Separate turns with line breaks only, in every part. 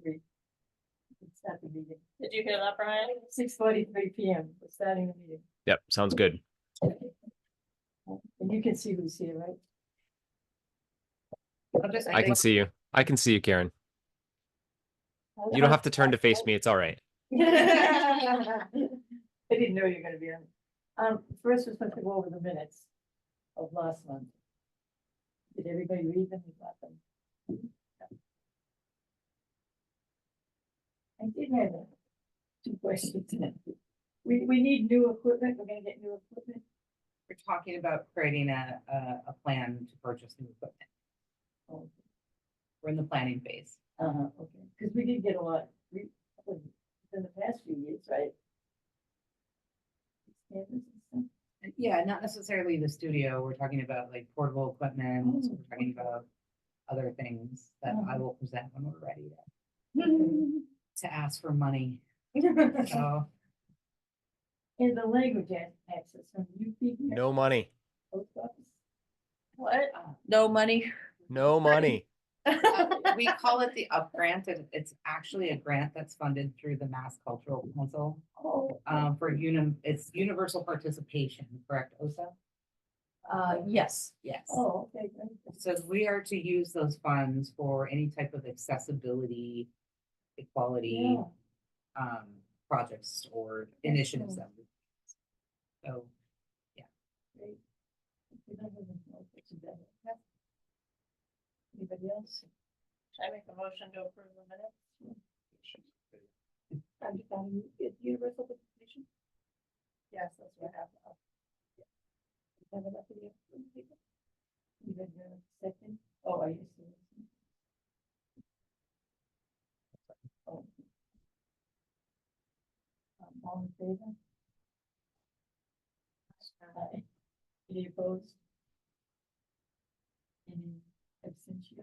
Three. Let's start the meeting.
Did you hear that, Brian?
6:43 PM. We're starting the meeting.
Yep, sounds good.
And you can see who's here, right?
I can see you. I can see you, Karen. You don't have to turn to face me. It's all right.
I didn't know you were gonna be on. First, we're supposed to go over the minutes of last month. Did everybody read them? You got them? I did have two questions. We need new equipment. We're gonna get new equipment.
We're talking about creating a plan to purchase new equipment.
Oh,
We're in the planning phase.
okay, because we did get a lot in the past few years, right? Cameras and stuff.
Yeah, not necessarily the studio. We're talking about like portable equipment. We're talking about other things that I will present when we're ready to ask for money. So
And the language access from UP.
No money.
Post office.
What? No money.
No money.
we call it the UP grant, and it's actually a grant that's funded through the Mass Cultural Council.
Oh,
It's universal participation, correct, Osa?
Yes.
Yes.
oh, okay, great.
So we are to use those funds for any type of accessibility, equality,
Yeah.
projects or initiatives that we. So,
Great. We don't have any more questions about that. Anybody else?
Should I make a motion to approve the minutes?
Universal participation?
Yes, that's what I have.
Have enough of the people? You had your second? Oh, I used to. Oh. All in favor? Aye. Any opposed? Any abstention?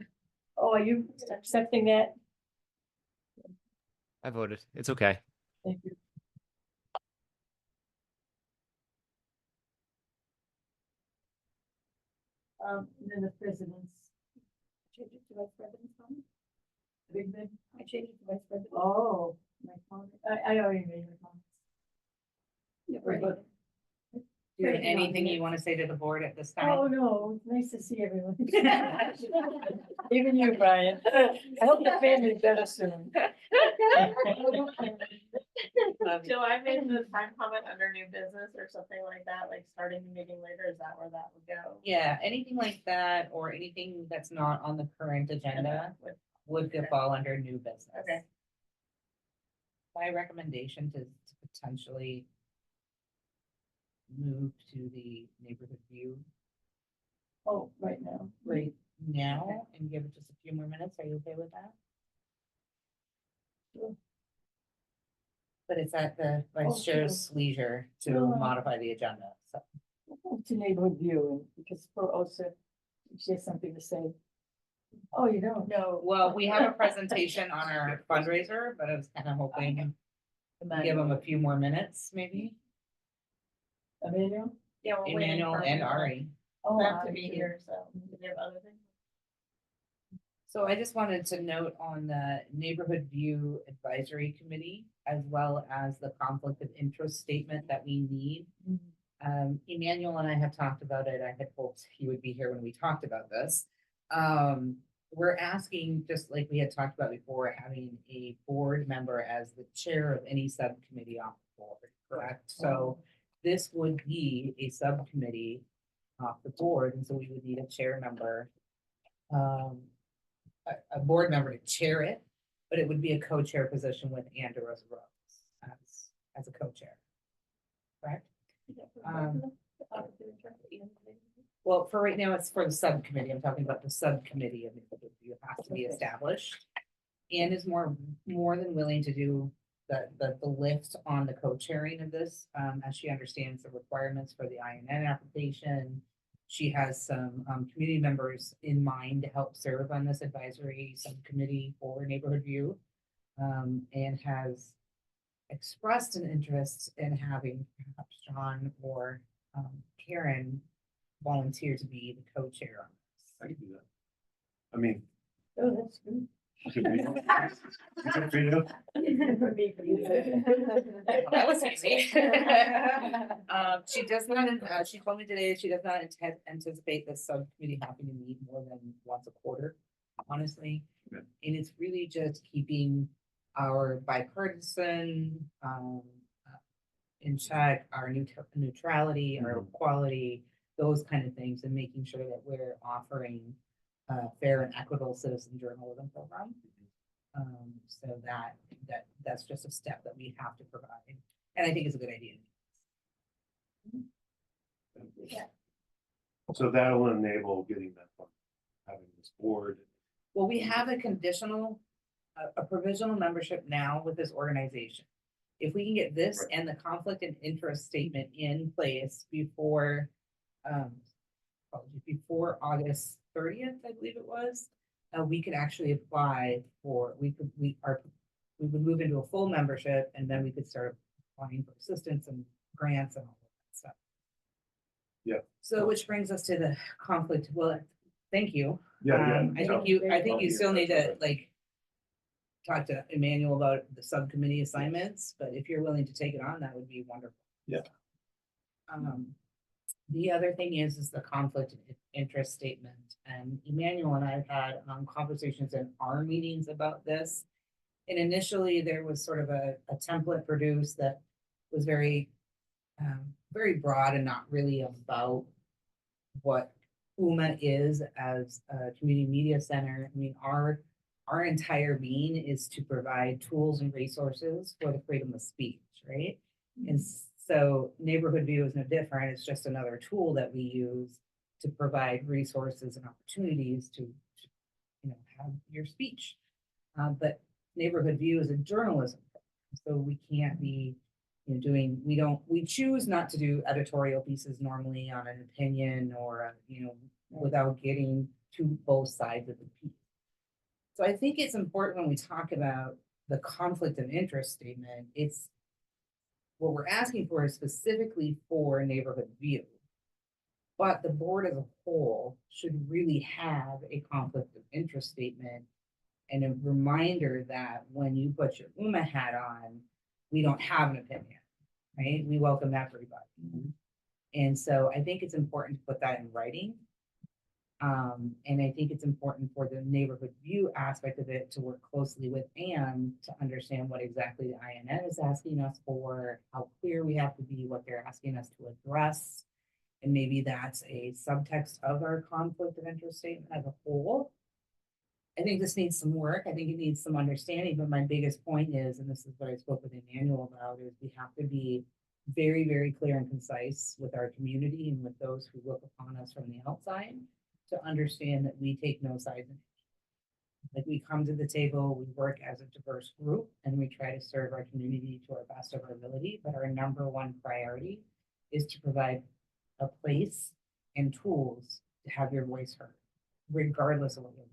Oh, are you accepting that?
I voted. It's okay.
Thank you. And then the president's. Change it to vice president's comment? Big thing? I changed it to vice president. Oh, my comment, I already made my comments. Yeah,
do you have anything you want to say to the board at this time?
Oh, no, it's nice to see everyone. Even you, Brian. I hope the family's better soon.
So I made the time comment under new business or something like that, like starting the meeting later, is that where that would go?
Yeah, anything like that, or anything that's not on the current agenda would fall under new business.
Okay.
My recommendation to potentially move to the neighborhood view
Oh, right now.
right now and give it just a few more minutes. Are you okay with that?
Sure.
But it's at the vice chair's leisure to
Sure.
modify the agenda, so.
To neighborhood view, and because for also, she has something to say. Oh, you don't?
No.
Well, we have a presentation on our fundraiser, but I was kind of hoping to give them a few more minutes, maybe.
Emmanuel?
Yeah, we're waiting
Emmanuel
for
and
people
Ari.
Oh,
Not to
I
be
see.
here, so do they have other things?
So I just wanted to note on the Neighborhood View Advisory Committee, as well as the conflict of interest statement that we need. Emmanuel and I have talked about it. I had hoped he would be here when we talked about this. We're asking, just like we had talked about before, having a board member as the chair of any subcommittee on the board, correct? So this would be a subcommittee off the board, and so we would need a chair member. A board member to chair it, but it would be a co-chair position with Andrew Rose as a co-chair. Correct? Well, for right now, it's for the subcommittee. I'm talking about the subcommittee of neighborhood view has to be established. Anne is more than willing to do the lift on the co-chairing of this, as she understands the requirements for the INN application. She has some community members in mind to help serve on this advisory subcommittee for neighborhood view, and has expressed an interest in having perhaps John or Karen volunteer to be the co-chair on this.
I can do that. I mean,
Oh, that's good.
Should we- Is that for you?
That was easy. She does not, she told me today, she does not anticipate this subcommittee having to meet more than once a quarter, honestly.
Yeah.
And it's really just keeping our bipartisan, in check, our neutrality, our quality, those kind of things, and making sure that we're offering fair and equitable citizen journalism program. So that's just a step that we have to provide, and I think it's a good idea.
So that'll enable getting that fund, having this board.
Well, we have a conditional, a provisional membership now with this organization. If we can get this
Right.
and the conflict and interest statement in place before, before August 30th, I believe it was, we could actually apply for, we would move into a full membership, and then we could start applying for assistance and grants and all of that stuff.
Yeah.
So which brings us to the conflict. Well, thank you.
Yeah,
I think you still need to like talk to Emmanuel about the subcommittee assignments, but if you're willing to take it on, that would be wonderful.
Yeah.
The other thing is the conflict of interest statement, and Emmanuel and I have had conversations in our meetings about this. And initially there was sort of a template produced that was very, very broad and not really about what UMA is as a community media center. I mean, our entire being is to provide tools and resources for the freedom of speech, right? And so Neighborhood View is no different. It's just another tool that we use to provide resources and opportunities to have your speech. But Neighborhood View is a journalism program, so we can't be doing, we choose not to do editorial pieces normally on an opinion or without getting to both sides of the piece. So I think it's important when we talk about the conflict of interest statement, it's what we're asking for is specifically for Neighborhood View. But the board as a whole should really have a conflict of interest statement and a reminder that when you put your UMA hat on, we don't have an opinion, right? We welcome everybody. And so I think it's important to put that in writing. And I think it's important for the Neighborhood View aspect of it to work closely with Anne to understand what exactly the INN is asking us for, how clear we have to be, what they're asking us to address. And maybe that's a subtext of our conflict of interest statement as a whole. I think this needs some work. I think it needs some understanding, but my biggest point is, and this is what I spoke with Emmanuel about, is we have to be very, very clear and concise with our community and with those who look upon us from the outside to understand that we take no sides. Like, we come to the table, we work as a diverse group, and we try to serve our community to our best of our ability, but our number one priority is to provide a place and tools to have your voice heard, regardless of what your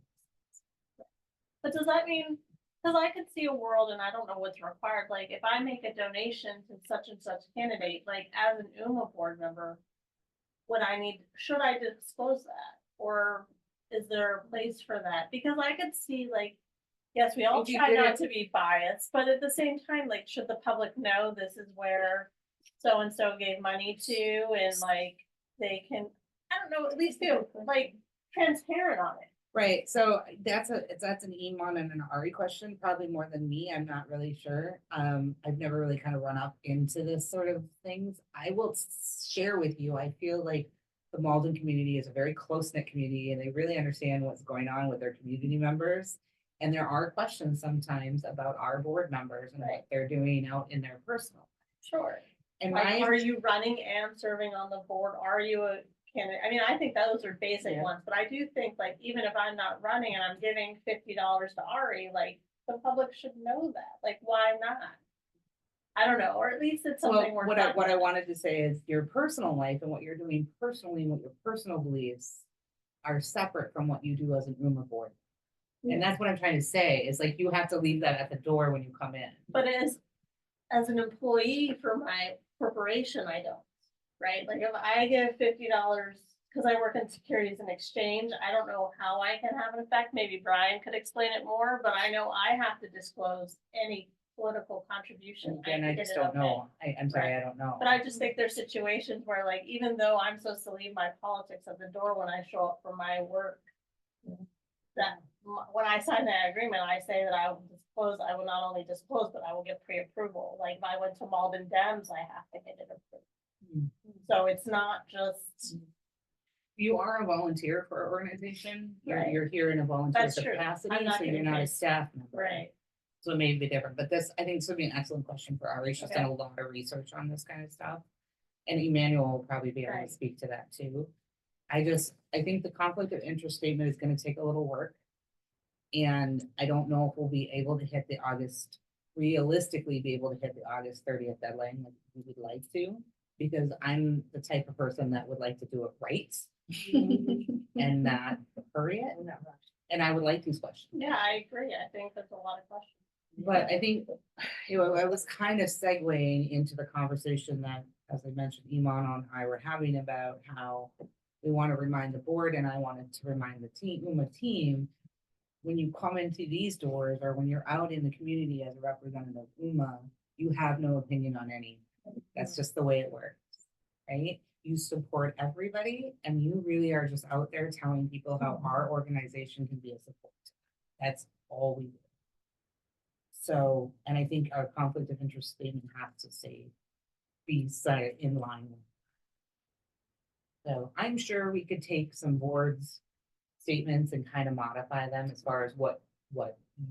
But does that mean, because I could see a world, and I don't know what's required, like if I make a donation to such and such candidate, like as an UMA board member, should I disclose that? Or is there a place for that? Because I could see like, yes, we all
If you
try
did
not
it-
to be biased, but at the same time, like, should the public know this is where so-and-so gave money to, and like, they can, I don't know, at least feel like transparent on it.
Right, so that's an Iman and an Ari question, probably more than me, I'm not really sure. I've never really kind of run up into this sort of things. I will share with you, I feel like the Malden community is a very close-knit community, and they really understand what's going on with their community members. And there are questions sometimes about our board members and what they're doing out in their personal.
Sure.
And
Like, are you running and serving on the board? Are you a candidate? I mean, I think those are basic
Yeah.
ones, but I do think like, even if I'm not running and I'm giving $50 to Ari, like, the public should know that. Like, why not? I don't know, or at least it's something
Well,
we're.
what I wanted to say is your personal life and what you're doing personally and what your personal beliefs are separate from what you do as an UMA board. And that's what I'm trying to say, is like, you have to leave that at the door when you come in.
But as an employee for my corporation, I don't, right? Like, if I give $50 because I work in securities and exchange, I don't know how I can have an effect. Maybe Brian could explain it more, but I know I have to disclose any political contribution.
Again, I
have to
just
get it
don't
okay.
know. I'm sorry, I don't know.
But I just think there's situations where like, even though I'm supposed to leave my politics at the door when I show up for my work. That, when I sign that agreement, I say that I will disclose, I will not only disclose, but I will get pre-approval. Like if I went to Malden Dems, I have to get it approved.
Hmm.
So it's not just,
You are a volunteer for our organization.
Right.
You're here in a volunteer
That's true.
capacity,
I'm not
so you're
getting
not a
paid.
staff member.
right,
So it may be different, but this, I think this would be an excellent question for Ari. She's done
Okay.
a lot of research on this kind of stuff. And Emmanuel will probably be able to
Right.
speak to that too. I think the conflict of interest statement is gonna take a little work. And I don't know if we'll be able to hit the realistically be able to hit the August 30th deadline like we would like to. Because I'm the type of person that would like to do it right and not hurry it. And I would like these questions.
yeah, I agree. I think there's a lot of questions.
But I think, I was kind of segueing into the conversation that, as I mentioned, Iman and I were having about how we want to remind the board, and I wanted to remind the team, when you come into these doors or when you're out in the community as a representative of UMA, you have no opinion on anything. That's just the way it works, right? You support everybody and you really are just out there telling people how our organization can be a support. That's all we do. So, and I think our conflict of interest statement has to be set in line with. So I'm sure we could take some boards statements and kind of modify them as far as what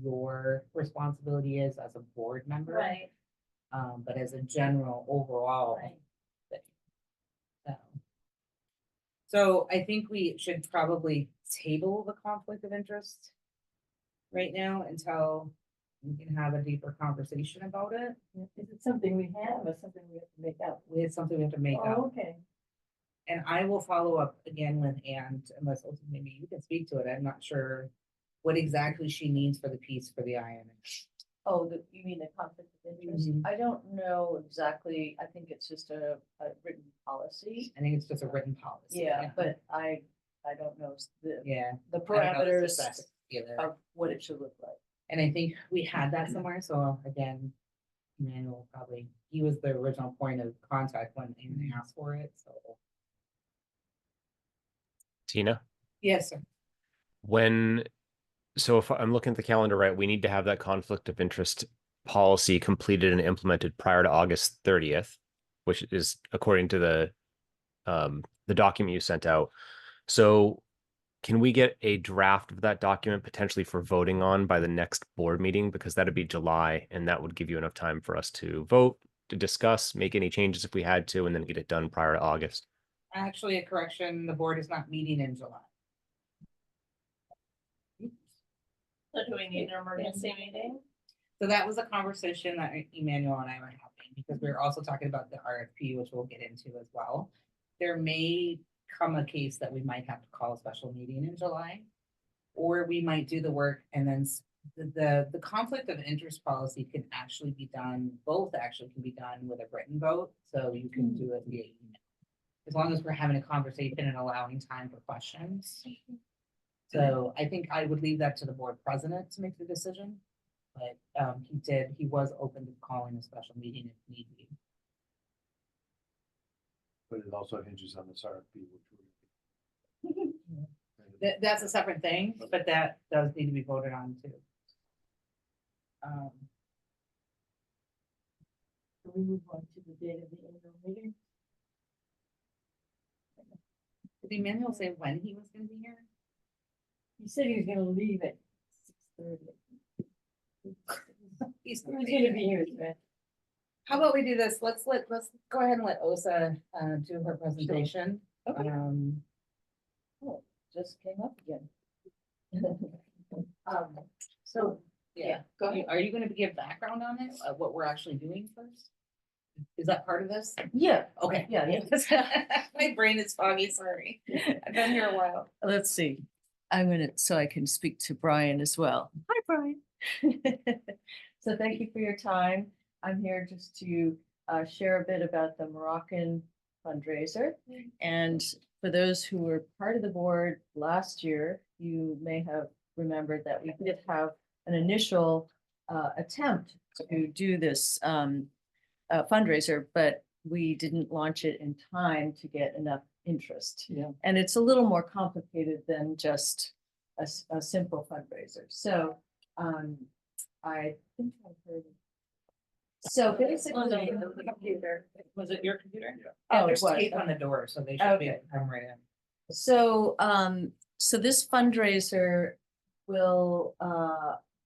your responsibility is as a board member.
Right,
But as a general overall.
right.
So I think we should probably table the conflict of interest right now until we can have a deeper conversation about it.
Is it something we have or something we have to make up?
It's something we have to make
Oh,
up.
okay.
And I will follow up again with Anne, unless maybe you can speak to it. I'm not sure what exactly she needs for the piece for the INA.
Oh, you mean the conflict of interest?
Mhm.
I don't know exactly. I think it's just a written policy.
I think it's just a written policy.
Yeah, but I don't know
Yeah.
the
I don't know the
parameters
specifics either.
of what it should look like.
And I think we had that somewhere, so again, Emmanuel probably, he was the original point of contact when Anne asked for it, so.
Tina,
Yes, sir.
so if I'm looking at the calendar right, we need to have that conflict of interest policy completed and implemented prior to August 30th, which is according to the document you sent out. So can we get a draft of that document potentially for voting on by the next board meeting? Because that'd be July, and that would give you enough time for us to vote, to discuss, make any changes if we had to, and then get it done prior to August.
Actually, a correction, the board is not meeting in July.
So do we need an emergency meeting?
So that was a conversation that Emmanuel and I were having, because we were also talking about the RFP, which we'll get into as well. There may come a case that we might have to call a special meeting in July. Or we might do the work and then the conflict of interest policy can actually be done, both actually can be done with a written vote, so you can do it via email. As long as we're having a conversation and allowing time for questions. So I think I would leave that to the board president to make the decision. But he was open to calling a special meeting if need be.
But it also hinges on this RFP,
That's a separate thing, but that does need to be voted on too.
Can we move on to the date of the annual meeting?
Did Emmanuel say when he was gonna be here?
He said he was gonna leave at 6:30.
He's
He's gonna be here, right?
How about we do this? Let's go ahead and let Osa do her presentation.
Okay.
Um,
Just came up again. So,
yeah,
go ahead.
Are you gonna give background on it, what we're actually doing first? Is that part of this?
Yeah,
Okay.
yeah.
My brain is foggy, sorry. I've been here a while.
Let's see. So I can speak to Brian as well. Hi, Brian. So thank you for your time. I'm here just to share a bit about the Moroccan fundraiser. And for those who were part of the board last year, you may have remembered that we did have an initial attempt to do this fundraiser, but we didn't launch it in time to get enough interest.
Yeah.
And it's a little more complicated than just a simple fundraiser. So I think I heard. So basically.
The computer. Was it your computer?
Yeah,
Oh, it
there's
was.
tape on the door, so they should be
Okay.
able to come right in.
So, so this fundraiser will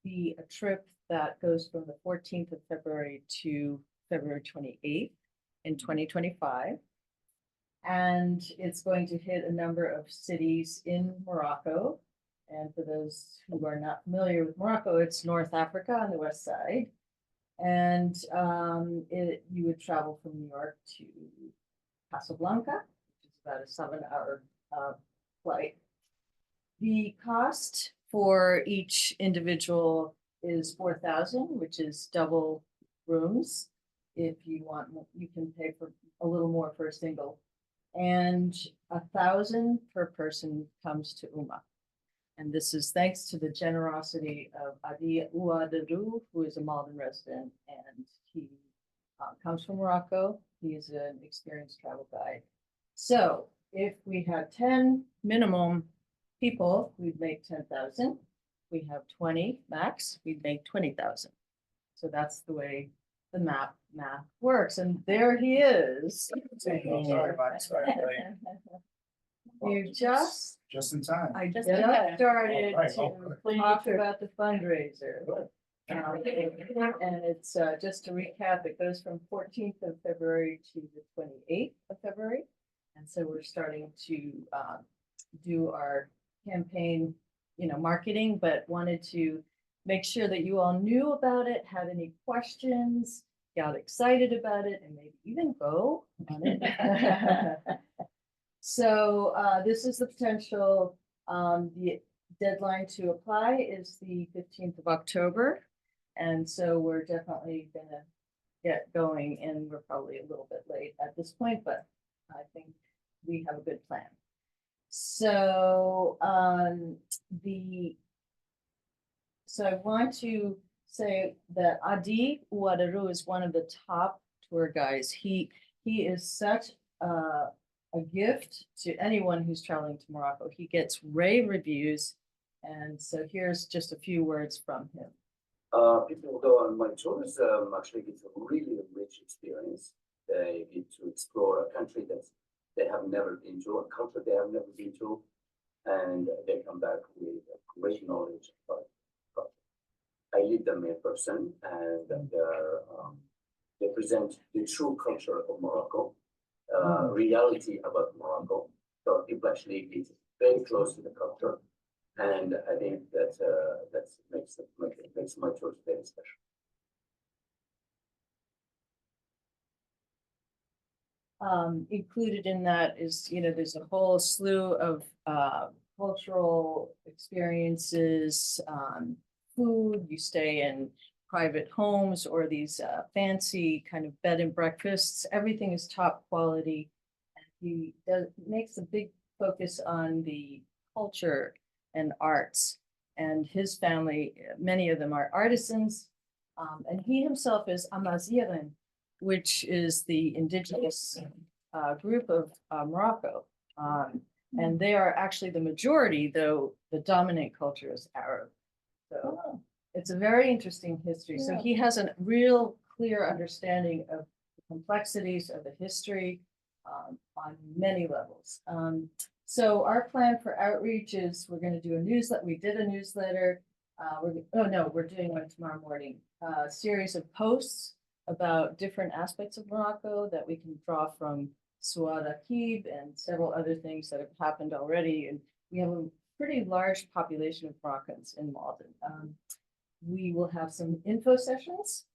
be a trip that goes from the 14th of February to February 28th in 2025. And it's going to hit a number of cities in Morocco. And for those who are not familiar with Morocco, it's North Africa on the west side. And you would travel from New York to Casablanca, which is about a 7-hour flight. The cost for each individual is $4,000, which is double rooms. If you want, you can pay for a little more for a single. And $1,000 per person comes to Uma. And this is thanks to the generosity of Adi Ouadadou, who is a Malden resident, and he comes from Morocco. He is an experienced travel guide. So if we had 10 minimum people, we'd make 10,000. We have 20 max, we'd make 20,000. So that's the way the math works. And there he is.
Sorry about it.
You just
Just in time.
I just
Just okay.
started
All right,
to
well,
talk about the fundraiser. And it's just to recap, it goes from 14th of February to the 28th of February. And so we're starting to do our campaign, marketing, but wanted to make sure that you all knew about it, had any questions, got excited about it, and maybe even go on it. So this is the potential. The deadline to apply is the 15th of October. And so we're definitely gonna get going, and we're probably a little bit late at this point, but I think we have a good plan. So so I want to say that Adi Ouadadou is one of the top tour guides. He is such a gift to anyone who's traveling to Morocco. He gets rave reviews. And so here's just a few words from him.
People who go on my tours actually get a really rich experience. They get to explore a country that they have never been to, a culture they have never been to, and they come back with great knowledge about culture. I lead them in person, and they present the true culture of Morocco, reality about Morocco. So people actually get very close to the culture. And I think that makes my tours very special.
Included in that is, there's a whole slew of cultural experiences, food. You stay in private homes or these fancy kind of bed and breakfasts. Everything is top quality. And he makes a big focus on the culture and arts, and his family, many of them are artisans, and he himself is Amaziren, which is the indigenous group of Morocco, and they are actually the majority, though the dominant culture is Arab. So it's a very interesting history. So he has a real clear understanding of the complexities of the history on many levels. So our plan for outreach is we're going to do a newsletter. We did a newsletter. We're doing one tomorrow morning. A series of posts about different aspects of Morocco that we can draw from Souad Akib and several other things that have happened already. And we have a pretty large population of Moroccans in Malden. We will have some info sessions,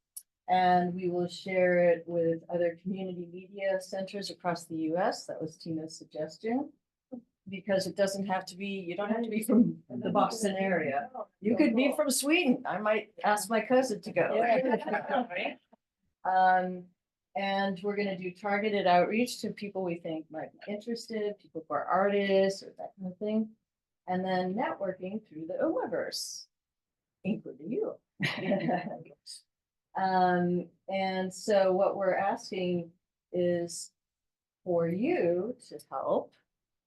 and we will share it with other community media centers across the US. That was Tina's suggestion. Because it doesn't have to be, you don't have to be from the Boston area. You could be from Sweden. I might ask my cousin to go. And we're gonna do targeted outreach to people we think might be interested, people who are artists or that kind of thing. And then networking through the Umaverse, including you. And so what we're asking is for you to help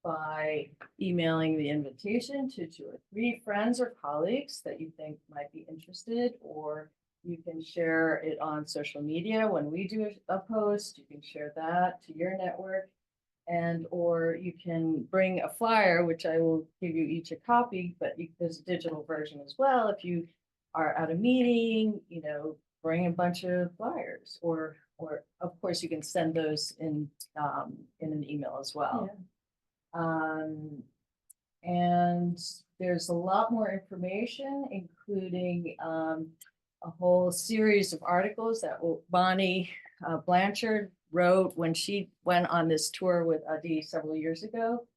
by emailing the invitation to 2 or 3 friends or colleagues that you think might be interested, or you can share it on social media. When we do a post, you can share that to your network. And, or you can bring a flyer, which I will give you each a copy, but there's a digital version as well. If you are at a meeting, bring a bunch of flyers, or of course you can send those in an email as well. And there's a lot more information, including a whole series of articles that Bonnie Blanchard wrote when she went on this tour with Adi several years ago.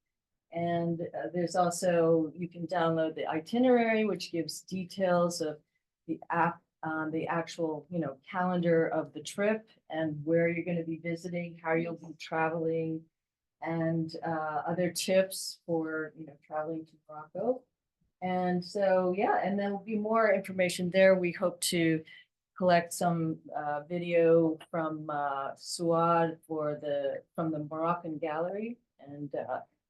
And there's also, you can download the itinerary, which gives details of the actual, calendar of the trip and where you're going to be visiting, how you'll be traveling, and other tips for, traveling to Morocco. And so, yeah, and there will be more information there. We hope to collect some video from Suad from the Moroccan gallery. And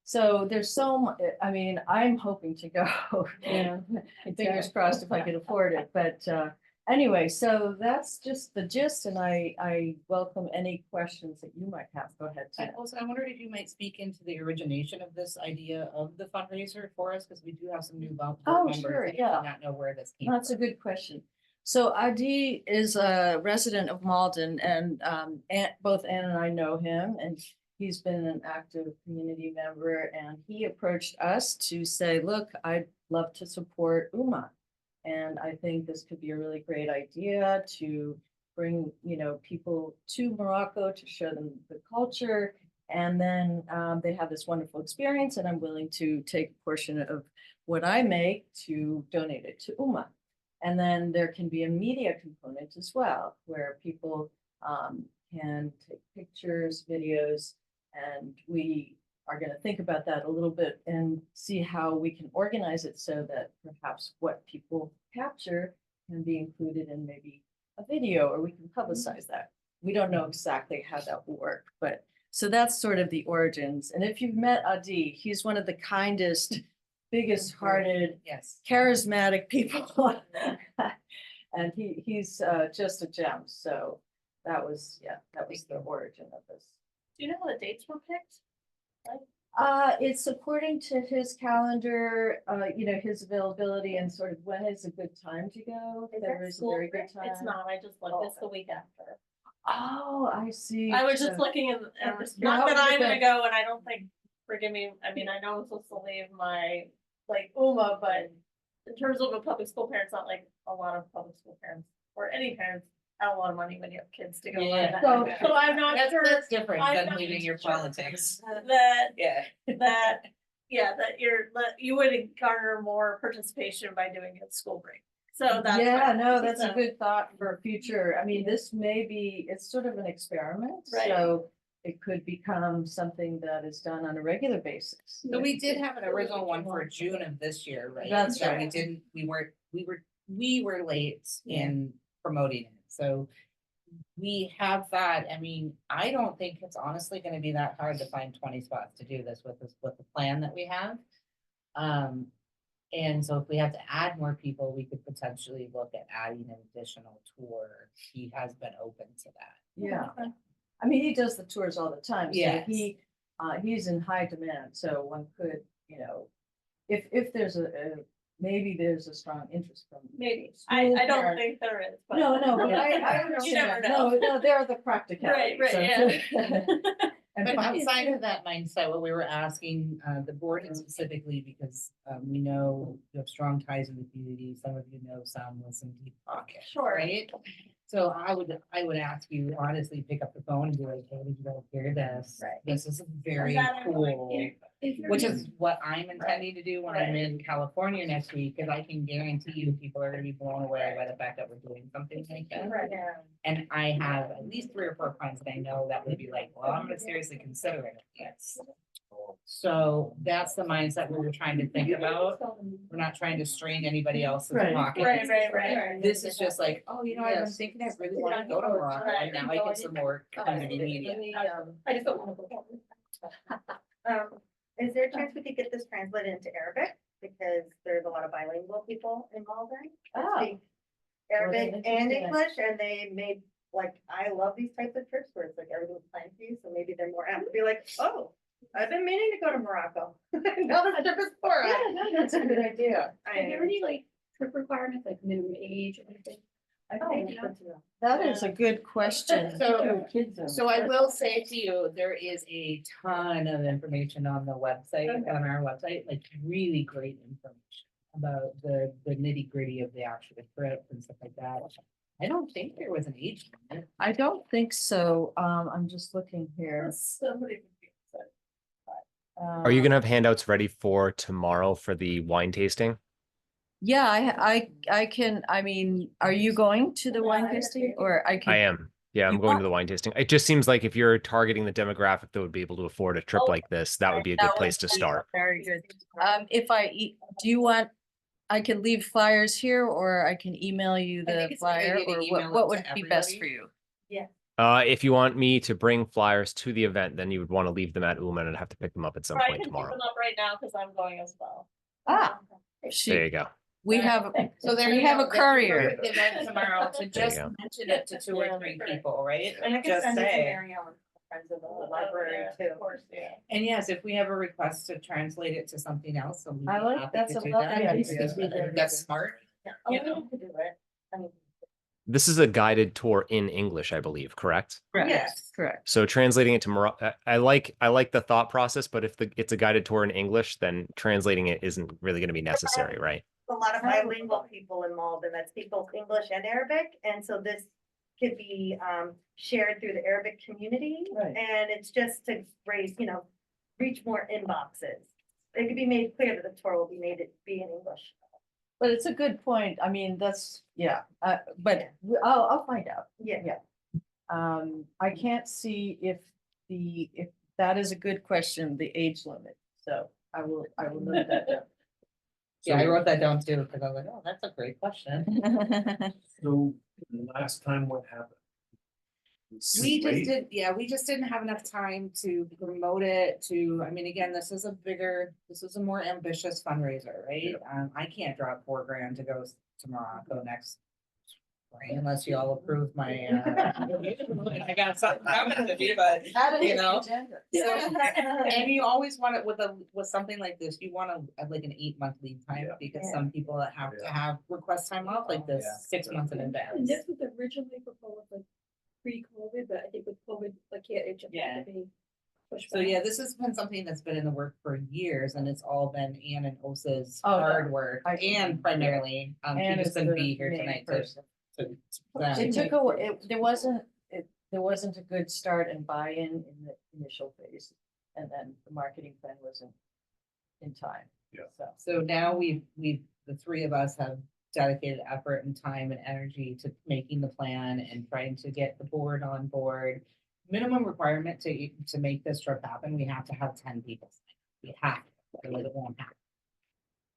so there's so much, I'm hoping to go.
Yeah.
Fingers crossed if I could afford it. But anyway, so that's just the gist, and I welcome any questions that you might have. Go ahead, Tina.
I wondered if you might speak into the origination of this idea of the fundraiser for us, because we do have some new members.
Sure,
that do
yeah.
not know where this came
That's a
from.
good question. So Adi is a resident of Malden, and both Anne and I know him, and he's been an active community member, and he approached us to say, look, I'd love to support UMA. And I think this could be a really great idea to bring, people to Morocco to show them the culture. And then they have this wonderful experience, and I'm willing to take a portion of what I make to donate it to UMA. And then there can be a media component as well, where people can take pictures, videos, and we are going to think about that a little bit and see how we can organize it so that perhaps what people capture can be included in maybe a video, or we can publicize that. We don't know exactly how that will work, but so that's sort of the origins. And if you've met Adi, he's one of the kindest, biggest hearted,
Yes.
charismatic people. And he's just a gem. So that was the origin of this.
Do you know how the dates were picked?
It's according to his calendar, his availability and sort of when is a good time to go.
Is
There
that
is a
school
very
break?
good time.
It's not, I just looked, it's the week after.
Oh, I see.
I was just
So-
looking and
Yeah,
not that
how
I'm
was
gonna
it?
go, and I don't think, forgive me, I mean, I know I'm supposed to leave my, UMA, but in terms of a public school parent, it's not like a lot of public school parents, or any parents have a lot of money when you have kids to go. on
Yeah.
that.
So-
So I'm not sure
That's different
I'm
than
not
leaving your
sure
politics.
that,
Yeah.
that, yeah, that you would garner more participation by doing it at school break. So that's.
Yeah,
my-
no, that's a
so-
good thought for future. I mean, this may be, it's sort of an experiment.
Right.
So it could become something that is done on a regular basis.
So we did have an original one for June of this year, right?
That's
So
right.
we were late in promoting it, so. We have that, I don't think it's honestly gonna be that hard to find 20 spots to do this with the plan that we have. And so if we have to add more people, we could potentially look at adding an additional tour. He has been open to that.
Yeah. I mean, he does the tours all the time. So
Yes.
he's in high demand. So one could, if there's maybe there's a strong interest from.
Maybe,
school
I don't
parent.
think there is, but.
No, but I
You never
understand.
know.
No, they're the practicality.
Right,
so-
yeah.
And
But
fun.
outside of that mindset, what we were asking, the board and specifically because, we know you have strong ties in the community, some of you know some with some deep pockets.
Sure.
Right? So I would ask you honestly, pick up the phone and be like, hey, did you guys hear this?
Right.
This is very
that I'm like,
cool.
Is there
Which
any-
is what I'm intending to do when I'm
Right.
in California next week, because I can guarantee you people are gonna be blown away by the fact that we're doing something like that.
Right.
And I have at least 3 or 4 friends that I know that would be like, well, I'm gonna seriously consider it. Yes. So that's the mindset we were trying to think about. We're not trying to strain anybody else's
Right.
pocket.
Right.
This is just like, oh, you know, I've been
Yes.
thinking I really want to go to Morocco, and now I get some more community media.
I just don't want to go.
Is there a chance we could get this translated into Arabic? Because there's a lot of bilingual people in Malden. that
Oh.
speak Arabic
Well,
and
interesting.
English, and they made, like, I love these types of trips where it's like everything's planned for you, so maybe they're more apt to be like, oh, I've been meaning to go to Morocco. Now this trip is for us.
Yeah, no, that's a good idea.
Are there any like trip requirements, like minimum age or anything?
I
Oh,
think,
yeah.
That is a good question.
So-
Kids are-
So I will say to you, there is a ton of information on the website, on our website, like really great information about the nitty gritty of the actual trip and stuff like that. I don't think there was an age limit.
I don't think so. I'm just looking here.
Somebody.
Are you gonna have handouts ready for tomorrow for the wine tasting?
Yeah, I can, I mean, are you going to the wine tasting or I can?
I am. Yeah, I'm
You
going
want-
to the wine tasting. It just seems like if you're targeting the demographic that would be able to afford a trip
Oh,
like this, that would be a
That
good
would
place to
be
start.
Very good. If do you want, I can leave flyers here or I can email you
I think
the
it's a good
flyer
idea to
or
email
what
it
would
to
be best
everybody.
for you?
If you want me to bring flyers to the event, then you would want to leave them at Uman and have to pick them up at some
I
point
can keep
tomorrow.
them up right now because I'm going as well.
Ah,
There
she,
you go.
we have,
So there
we
you
have
go.
a
That's
courier.
perfect event tomorrow to just
go.
mention it to 2 or 3 people, right?
and I can
Just
send it to
say.
Marielle, friends of the library
Yeah,
too.
Of course, yeah.
And yes, if we have a request to translate it to something else, so we'd
I
be
like-
happy
that's
to
a
do
lovely
that.
idea.
I think That's smart.
Oh,
You
I
know.
have to do it. I mean,
This is a guided tour in English, I believe, correct?
Correct,
Yes.
correct.
So translating it to Morocco, I like the thought process, but if it's a guided tour in English, then translating it isn't really going to be necessary, right?
a lot of bilingual people in Malden, that speak both English and Arabic, and so this could be shared through the Arabic community.
Right.
And it's just to raise, reach more inboxes. It could be made clear that the tour will be be in English.
But it's a good point. I mean, that's, yeah, but I'll find out.
Yeah.
I can't see if that is a good question, the age limit. So I will note that
Yeah, I wrote that down too, because I was like, oh, that's a great question.
down.
So last time what happened?
We just didn't have enough time to promote it I mean, again, this is a more ambitious fundraiser, right? I can't drop $4,000 to go to Morocco next spring unless you all approve my, I got something coming to me, but, you know. And you always want it with something like this, you want like an 8-month lead time, because some people have to have request time off like this
Yeah.
6 months in
And
advance.
this was originally proposed like pre-COVID, but I think with COVID, like, it just had to be pushed
So
back.
yeah, this has been something that's been in the work for years, and it's all been Ann and Osa's
Oh,
hard work,
I-
and primarily,
And
she
it's
just couldn't
the
be here
main
tonight
person.
to.
It took there wasn't a good start and buy-in in the initial phase. And then the marketing plan wasn't in time.
Yeah.
So now the 3 of us have dedicated effort and time and energy to making the plan and trying to get the board on board. Minimum requirement to make this trip happen, we have to have 10 people. We have, otherwise it won't happen.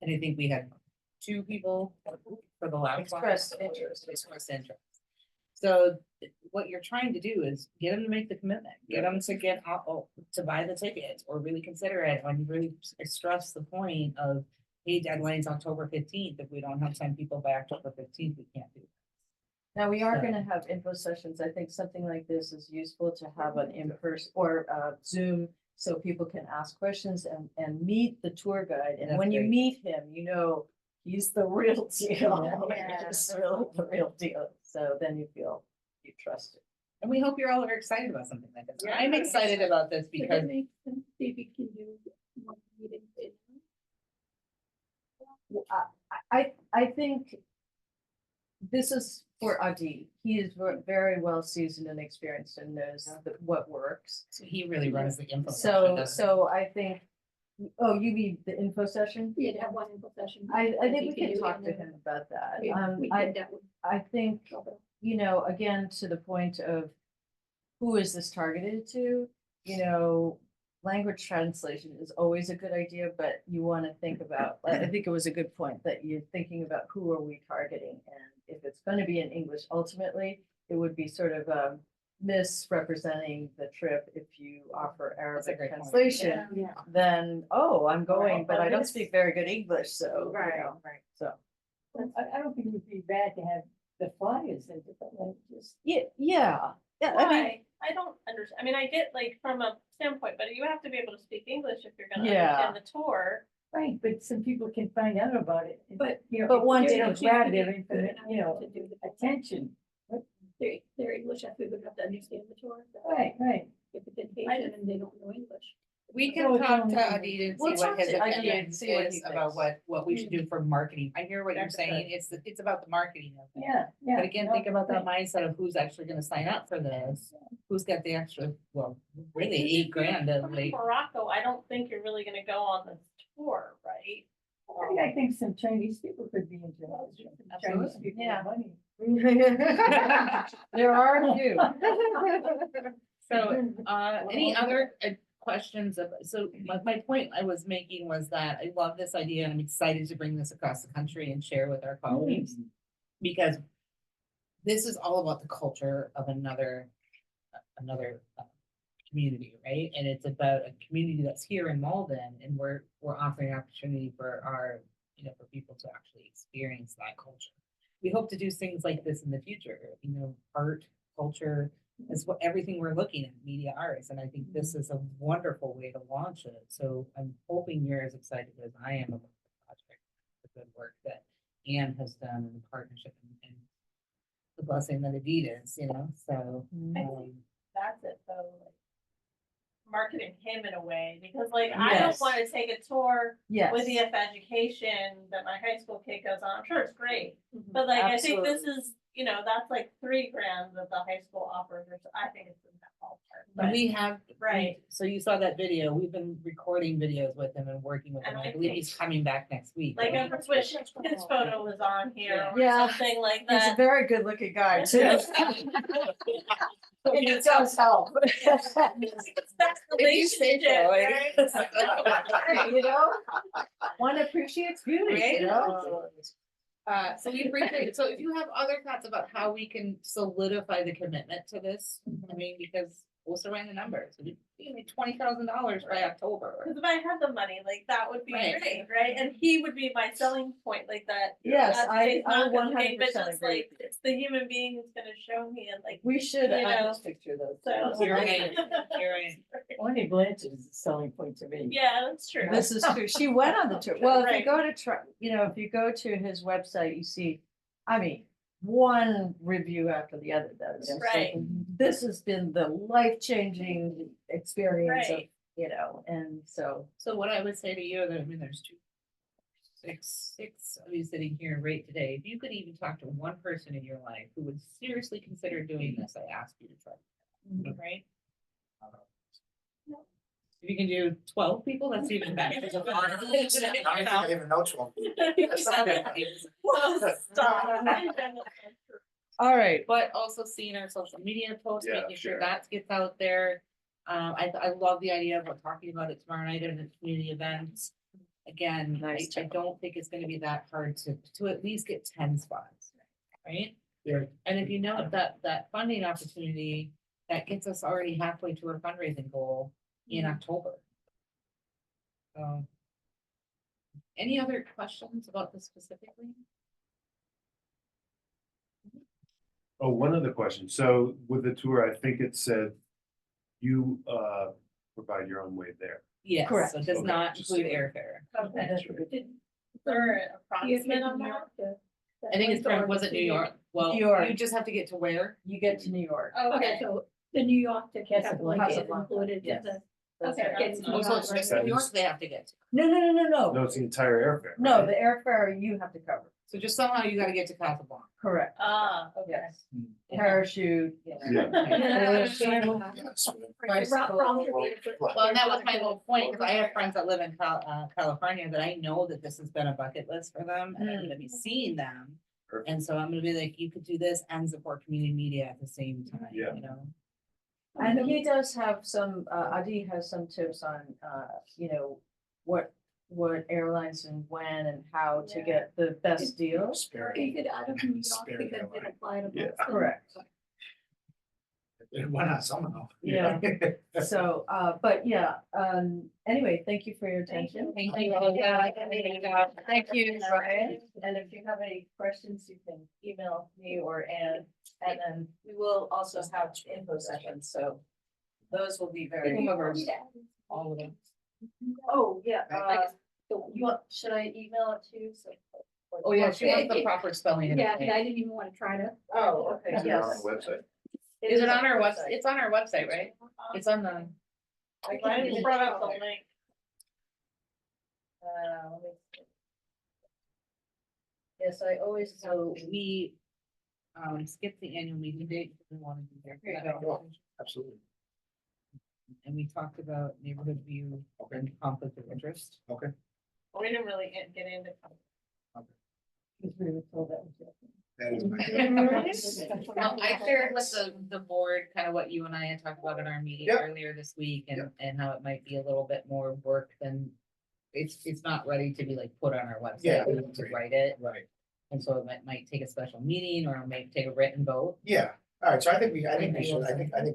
And I think we had 2 people for the last one.
Expressed interest.
Expressed interest. So what you're trying to do is get them to make the commitment, get them to get to buy the tickets or really consider it, and really stress the point of, hey, deadline's October 15th. If we don't have 10 people by October 15th, we can't do it.
Now, we are
So-
gonna have info sessions. I think something like this is useful to have an in-person or Zoom. So people can ask questions and meet the tour guide. And
That's
when you
great.
meet him, he's the real deal.
Yeah.
He's really the real deal. So then you feel you trust it.
And we hope you're all excited about something like this.
Yeah.
I'm excited about this
Would
because
it make sense if we can do one meeting in-
I think this is for Adi. He is very well seasoned and experienced and knows what works.
So he really runs the info. session,
So,
doesn't
so I think, oh, you mean the info session?
You'd have one info session.
I think we
You
can
do
talk
it
to
in
him about that.
the- we
I
did that one.
think, you know, again, to the point of who is this targeted to? You know, language translation is always a good idea, but you want to think about, I think it was a good point that you're thinking about who are we targeting? And if it's going to be in English, ultimately, it would be sort of misrepresenting the trip if you offer
That's a
Arabic
great point.
translation.
Yeah.
then, oh, I'm going, but I don't
this-
speak very good English, so, you
Right,
know,
right.
so.
I don't think it would be bad to have the flyers in different languages.
Yeah, yeah, I mean,
Why? I don't understand. I mean, I get like from a standpoint, but you have to be able to speak English if you're gonna
Yeah.
understand the tour.
Right, but some people can find out about it. But, you know,
but
if
once
they
you
don't
choose
grab
to
their
be
information, you know, attention. Their English, I think, would have to understand the tour. Right, right. If it's in Haitian and they don't know English.
We
No,
can
it's
talk
only-
to Adit and
We'll
see what
talk
his
to Adit
opinion
and see what he
is about
thinks.
what we should do for marketing. I hear what you're saying. It's about the marketing of it.
Yeah, yeah.
But again,
no,
think about that
right.
mindset of who's actually gonna sign up for this, who's got the extra, well, really $8,000 to
From
like.
Morocco, I don't think you're really gonna go on this tour, right?
I think some Chinese people could be interested. Some Chinese
Absolutely.
people
Yeah.
with money.
there are a few.
So, any other questions of, so my point I was making was that I love this idea and I'm excited to bring this across the country and share with our colleagues. Because this is all about the culture of another community, right? And it's about a community that's here in Malden and we're offering opportunity for our, you know, for people to actually experience that culture. We hope to do things like this in the future, you know, art, culture, is what everything we're looking at, media arts, and I think this is a wonderful way to launch it. So I'm hoping you're as excited as I am about the project, the good work that Anne has done in the partnership and the blessing that Adit is, you know, so.
That's it, though. Like, marketing him in a way, because like, I don't
Yes.
wanna take a tour
Yes.
with EF education that my high school kid goes on. I'm sure it's great. But like, I think this
Absolutely.
is, you know, that's like $3,000 that the high school offers, which I think it's in that ballpark.
And
But
we have.
Right.
So you saw that video, we've been recording videos with him and working with him,
And
I
I
believe
think-
he's coming back next week.
like,
right?
I just wish his photo was on here or
Yeah.
something like
He's a
that.
very good looking guy too. And it does help.
That's the
If you say so,
relationship, right?
You know, one appreciates beauty, you know?
So we appreciate, so if you have other thoughts about how we can solidify the commitment to this, I mean, because we'll surround the numbers, we need $20,000 by October.
Cause if I had the money, like, that would be
Right.
great, right? And he would be my selling point, like that.
Yes,
Not
I
he's not good
100%
looking, but just
agree
like,
with you.
it's the human being who's gonna show me and like,
We should
You
add
know,
this picture though.
so.
You're right, you're right.
Only Blanche is a selling point to me.
Yeah, that's true.
This is true. She went on the tour. Well, if you
Right.
go to try, you know, if you go to his website, you see, I mean, one review after the other that is just like,
Right.
this has been the life-changing experience of,
Right.
you know, and so.
So what I would say to you, that, I mean, there's six of you sitting here right today, if you could even talk to one person in your life who would seriously consider doing this, I ask you to try, right? If you can do 12 people, that's even better.
I don't even know 12.
Stop.
All right,
But also seeing our social media posts,
Yeah,
making sure
sure.
that gets out there. I love the idea of talking about it tomorrow night at the community events. Again,
Nice
I don't think it's gonna be that hard to at least get 10 spots, right?
Yeah.
And if you know that funding opportunity, that gets us already halfway to our fundraising goal in October. So. Any other questions about this specifically?
Oh, one other question. So with the tour, I think it said you provide your own way there.
Yes,
Correct.
so it does
Okay,
not
just-
include airfare.
Okay. Or approximate on that?
I think it's from, was it New York? Well,
New York.
you just have to get to where?
you get to New York.
Okay.
So the New York to Casablanca is
Casablanca,
included
yes.
in the.
That's
Okay,
right.
that's
Oh, so it's just
That
New York
is-
they have to get to.
No, no, no, no,
No,
no.
it's the entire airfare.
No,
right?
the airfare you have to cover.
So just somehow you gotta get to Casablanca.
Correct.
Ah, okay.
Yes. Parachute.
Yeah.
Well, and that was my whole point, because I have friends that live in California that I know that this has been a bucket list for them, and I'm gonna be seeing them.
Perfect.
And so I'm gonna be like, you could do this and support community media at the same time,
Yeah.
you know?
And he does have some, Adi has some tips on, you know, what airlines and when and how to get the best deals.
You could add a New York because it applied to.
Yeah.
Boston.
Correct.
Why not somehow?
Yeah. So, but yeah, anyway, thank you for your attention.
Thank you.
Thank you, Ryan. And if you have any questions, you can email me or Ann. And then we will also have info sessions, so those will be very. All of them. Oh, yeah, should I email it to you? So.
Oh, yeah, she wants the proper spelling. and
Yeah,
everything.
I didn't even want to try to.
Oh, okay,
Is it on
yes.
the website?
Is it on our website? It's on our website, right? It's on the.
I just brought up the link.
Let me see. Yes, I always,
So we skipped the annual meeting date, because we wanted to be
Here you
there.
go. Absolutely.
And we talked about neighborhood view and conflict of interest.
Okay.
We didn't really get into.
because we were told that was.
That is my.
I shared with the board kind of what you and I had talked about in our meeting
Yep.
earlier this week and,
Yep.
and how it might be a little bit more work than. It's not ready to be like put on our website.
Yeah.
We need to write it,
Right,
and so it might take a special meeting or it might take a written vote.
yeah, all right, so I think we should, I think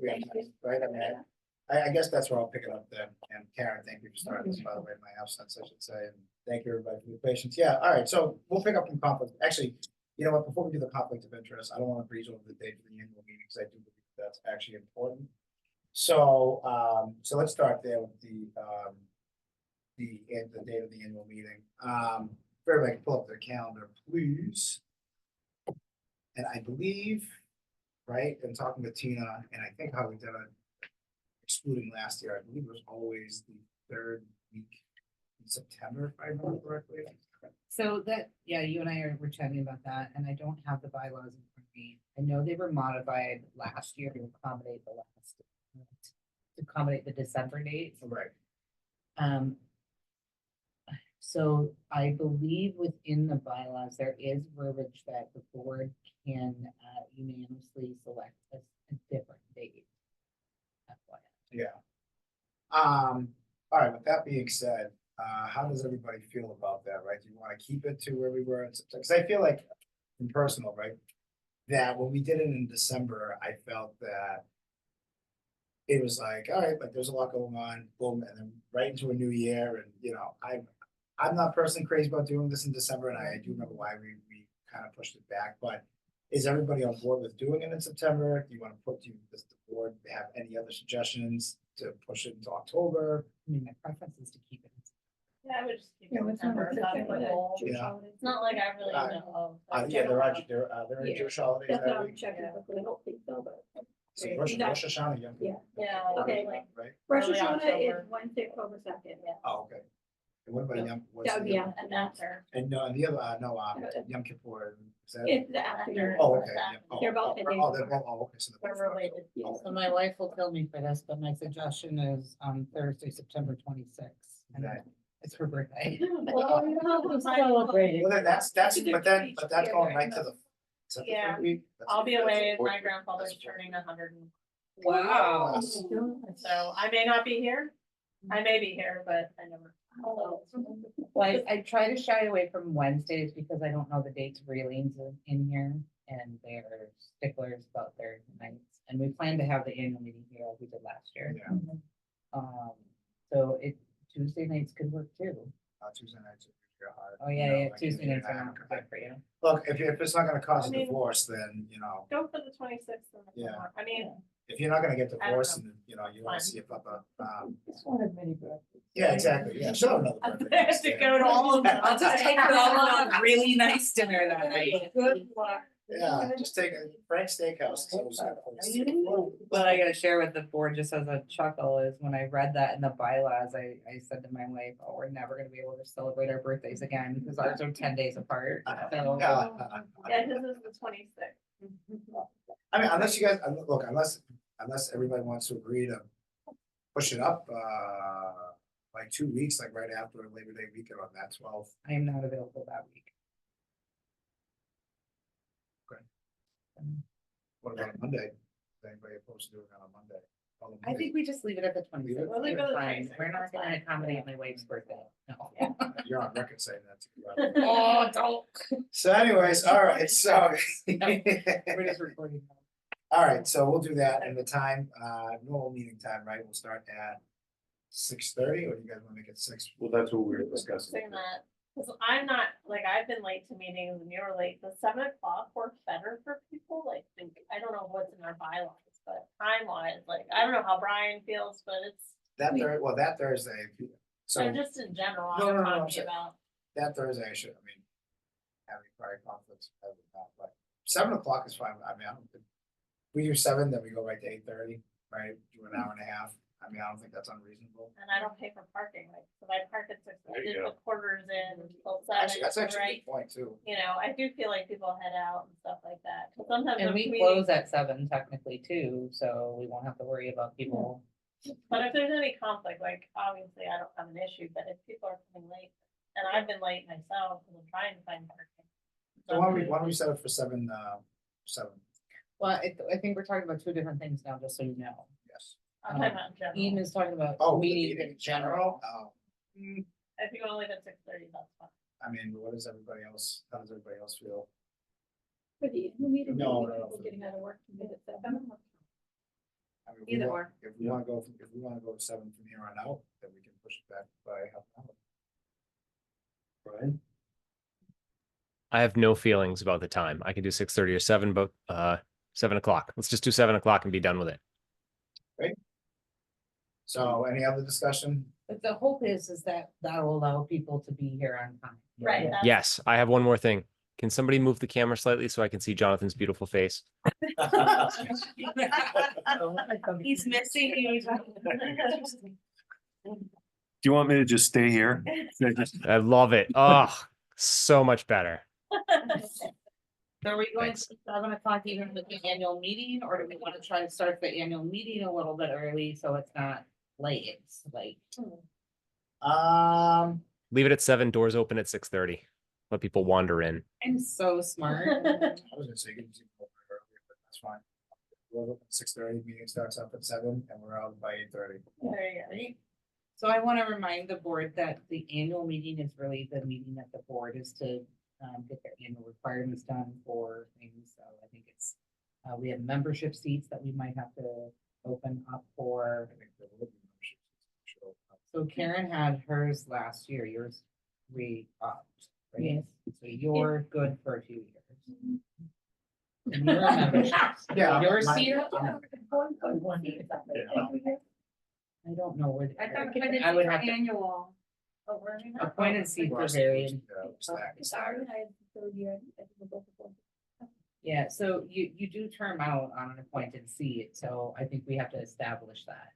we have, time, right, I mean, I guess that's where I'll pick it up then, and Karen, thank you for starting this, by the way, in my absence, I should say, and thank you everybody for your patience, yeah, all right, so we'll pick up from conflict, actually, you know what, before we do the conflict of interest, I don't wanna breeze over the date for the annual meeting, because I do believe that's actually important. So, so let's start there with the date of the annual meeting, if everybody can pull up their calendar, please. And I believe, right, and talking with Tina, and I think how we did it, excluding last year, I believe it was always the third week in September, if I remember correctly.
So that, yeah, you and I were chatting about that, and I don't have the bylaws in front of me. I know they were modified last year to accommodate to accommodate the December date.
Right.
So I believe within the bylaws, there is verbiage that the board can unanimously select a different date. FYI.
Yeah. All right, with that being said, how does everybody feel about that, right? Do you want to keep it to where we were in September? Because I feel like, in personal, right, that when we did it in December, I felt that it was like, all right, like there's a lot going on, boom, and then right into a new year, and you know, I'm not personally crazy about doing this in December, and I do remember why we kind of pushed it back, but is everybody on board with doing it in September? Do you want to does the board have any other suggestions to push it into October?
I mean, my preference is to keep it.
Yeah, I would just keep
Yeah,
it
what's on
September.
the
That's
second
the
one?
goal.
Jewish
Yeah.
holidays?
It's not like I really
Uh,
know.
Yeah, there are any
Yeah.
Jewish holidays
That's
that
what I'm
week?
checking, but I don't think so, but.
So Rosh Hashanah, Yom Kippur.
Yeah.
Yeah.
Okay,
Right, right?
Rosh
Early
Hashanah is
October.
Wednesday, October 2nd. Yeah.
Oh, okay. And what about Yom? what's
That would
the
be
other-
after.
And after.
And no, and the other, Yom Kippur, is that?
It's the after.
Oh, okay. Yeah. Oh,
They're both
oh,
in
oh, they're both, oh, okay, so they're
We're
both.
related.
Yeah.
So my wife will kill me for this, but my suggestion is on Thursday, September 26th. And
Right.
it's her birthday.
Celebrating.
Well, then that's,
It's a
but
different
then,
each
but that's
year,
going
right?
right to the. is that the
Yeah.
third week? That's-
I'll be
that's the
away.
fourth
My
week.
grandfather's
That's the fourth
turning 100.
Wow.
So I may not be here. I may be here, but I never.
Well, I try to shy away from Wednesdays because I don't know the dates Raelene's in here and they're sticklers about their nights. And we plan to have the annual meeting here like we did last year.
Yeah,
So Tuesday nights could work too.
Tuesday nights are hard.
Oh,
you
yeah,
know,
yeah,
like,
Tuesday
you
nights are
know,
not good for you.
Look, if it's not gonna cause
I
a
mean-
divorce, then, you know,
Go for the 26th.
Yeah.
I mean,
if you're not gonna get
don't
divorced
know.
and, you know, you wanna
Fine.
see if,
It's one of many birthdays.
yeah, exactly, yeah, she'll have another
I'm
birthday.
gonna have
next
to
year.
go to all of them.
I'll just take her all on a really nice dinner that night.
Good luck.
Yeah, just take a Frank Steakhouse.
What I gotta share with the board, just as a chuckle, is when I read that in the bylaws, I said to my wife, oh, we're never gonna be able to celebrate our birthdays again, because ours are 10 days apart, so.
Yeah, his is the 26th.
I mean, unless you guys, look, unless everybody wants to agree to push it up, like 2 weeks, like right after Labor Day weekend on that 12th.
I am not available that week.
What about a Monday? Is anybody opposed to doing it on a Monday? Follow
I
Monday.
think we just leave it at the
Leave it?
26th.
We'll leave it at the 26th,
We're not
that's
gonna
fine.
accommodate my wife's birthday, no.
You're on record saying that.
Oh, don't.
So anyways, all right, so.
We're just recording.
All right, so we'll do that and the time, normal meeting time, right? We'll start at 6:30, or do you guys wanna make it 6?
Well, that's what we were discussing.
Saying that, because I'm not, like, I've been late to meetings and you're late, the 7 o'clock works better for people, like, I don't know what's in our bylaws, but time wise, like, I don't know how Brian feels, but it's,
That Thursday, so
so just in general,
No,
I'm
no, no, I'm
talking
saying-
about.
that Thursday, I should, having prior conflicts, I would not, but 7 o'clock is fine, I mean, I don't think. We do 7, then we go right to 8:30, right, do an hour and a half, I mean, I don't think that's unreasonable.
And I don't pay for parking, like, so I park at 6,
There you
did
go.
the quarters in until 7,
Actually, that's actually a
right?
good point too.
You know, I do feel like people head out and stuff like that, but sometimes
And
the
we
meeting,
close at 7 technically too, so we won't have to worry about people.
but if there's any conflict, like, obviously, I don't have an issue, but if people are coming late, and I've been late myself, because I'm trying to find parking.
So why don't we set it for 7, 7,
Well, I think we're talking about two different things now, just so you know.
yes.
I'm talking about in general.
Ian is talking about
Oh, the
meeting in general.
Oh,
If you wanna leave at 6:30, that's fine.
I mean, what does everybody else, how does everybody else feel?
For the annual meeting,
No,
maybe
no, no,
people
for-
getting out of work to get it set.
I mean, if we
Either
want-
or.
If we wanna go, if we wanna go to 7 from here on out, then we can push it back by half an hour. Right?
I have no feelings about the time. I can do 6:30 or 7, but 7 o'clock. Let's just do 7 o'clock and be done with it.
So any other discussion?
But the hope is that that'll allow people to be here on time.
Right, that's-
Yes, I have one more thing. Can somebody move the camera slightly so I can see Jonathan's beautiful face?
He's missing you.
Do you want me to just stay here?
I love it. Oh, so much better.
So are we going
Thanks.
to 7 o'clock even with the annual meeting, or do we want to try to start the annual meeting a little bit early so it's not late? It's like,
Leave it at 7, doors open at 6:30. Let people wander in.
I'm so smart.
I was gonna say, you can do it earlier, but that's fine. We're open at 6:30, meeting starts up at 7, and we're out by 8:30.
There you go.
Right? So I want to remind the board that the annual meeting is really the meeting that the board is to get their annual requirements done for things. So I think it's, we have membership seats that we might have to open up for.
I think there will be memberships. Should open up.
So Karen had hers last year, yours re-upped, right?
Yes.
So you're good for 2 years. And you're a membership.
Yeah,
Your
my-
seat,
I'm-
I don't know where.
I thought
I would have to,
annual.
Oh, we're in that?
appointed seats are
Ross,
very.
yeah, stack.
Sorry, I had the third year, I think we're both before.
Yeah, so you do term out on an appointed seat, so I think we have to establish that.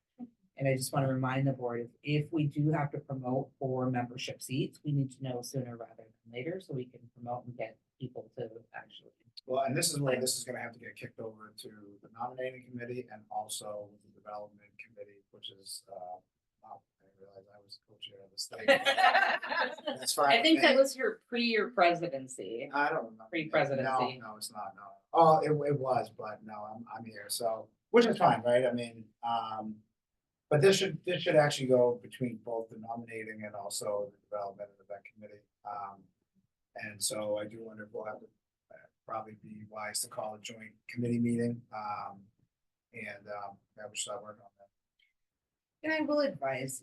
And I just want to remind the board, if we do have to promote for membership seats, we need to know sooner rather than later, so we can promote and get people to actually.
Well, and this is where this is gonna have to get kicked over to the nominating committee and also the development committee, which is, oh, I didn't realize I was co-chair of this thing. That's fine.
I think that was your presidency.
I don't know.
Pre-presidency.
No, it's not, no. Oh, it was, but no, I'm here, so, which is fine, right? I mean, but this should actually go between both the nominating and also the development and event committee. And so I do wonder if we'll have to probably be wise to call a joint committee meeting. And yeah, we should start working on that.
And I will advise,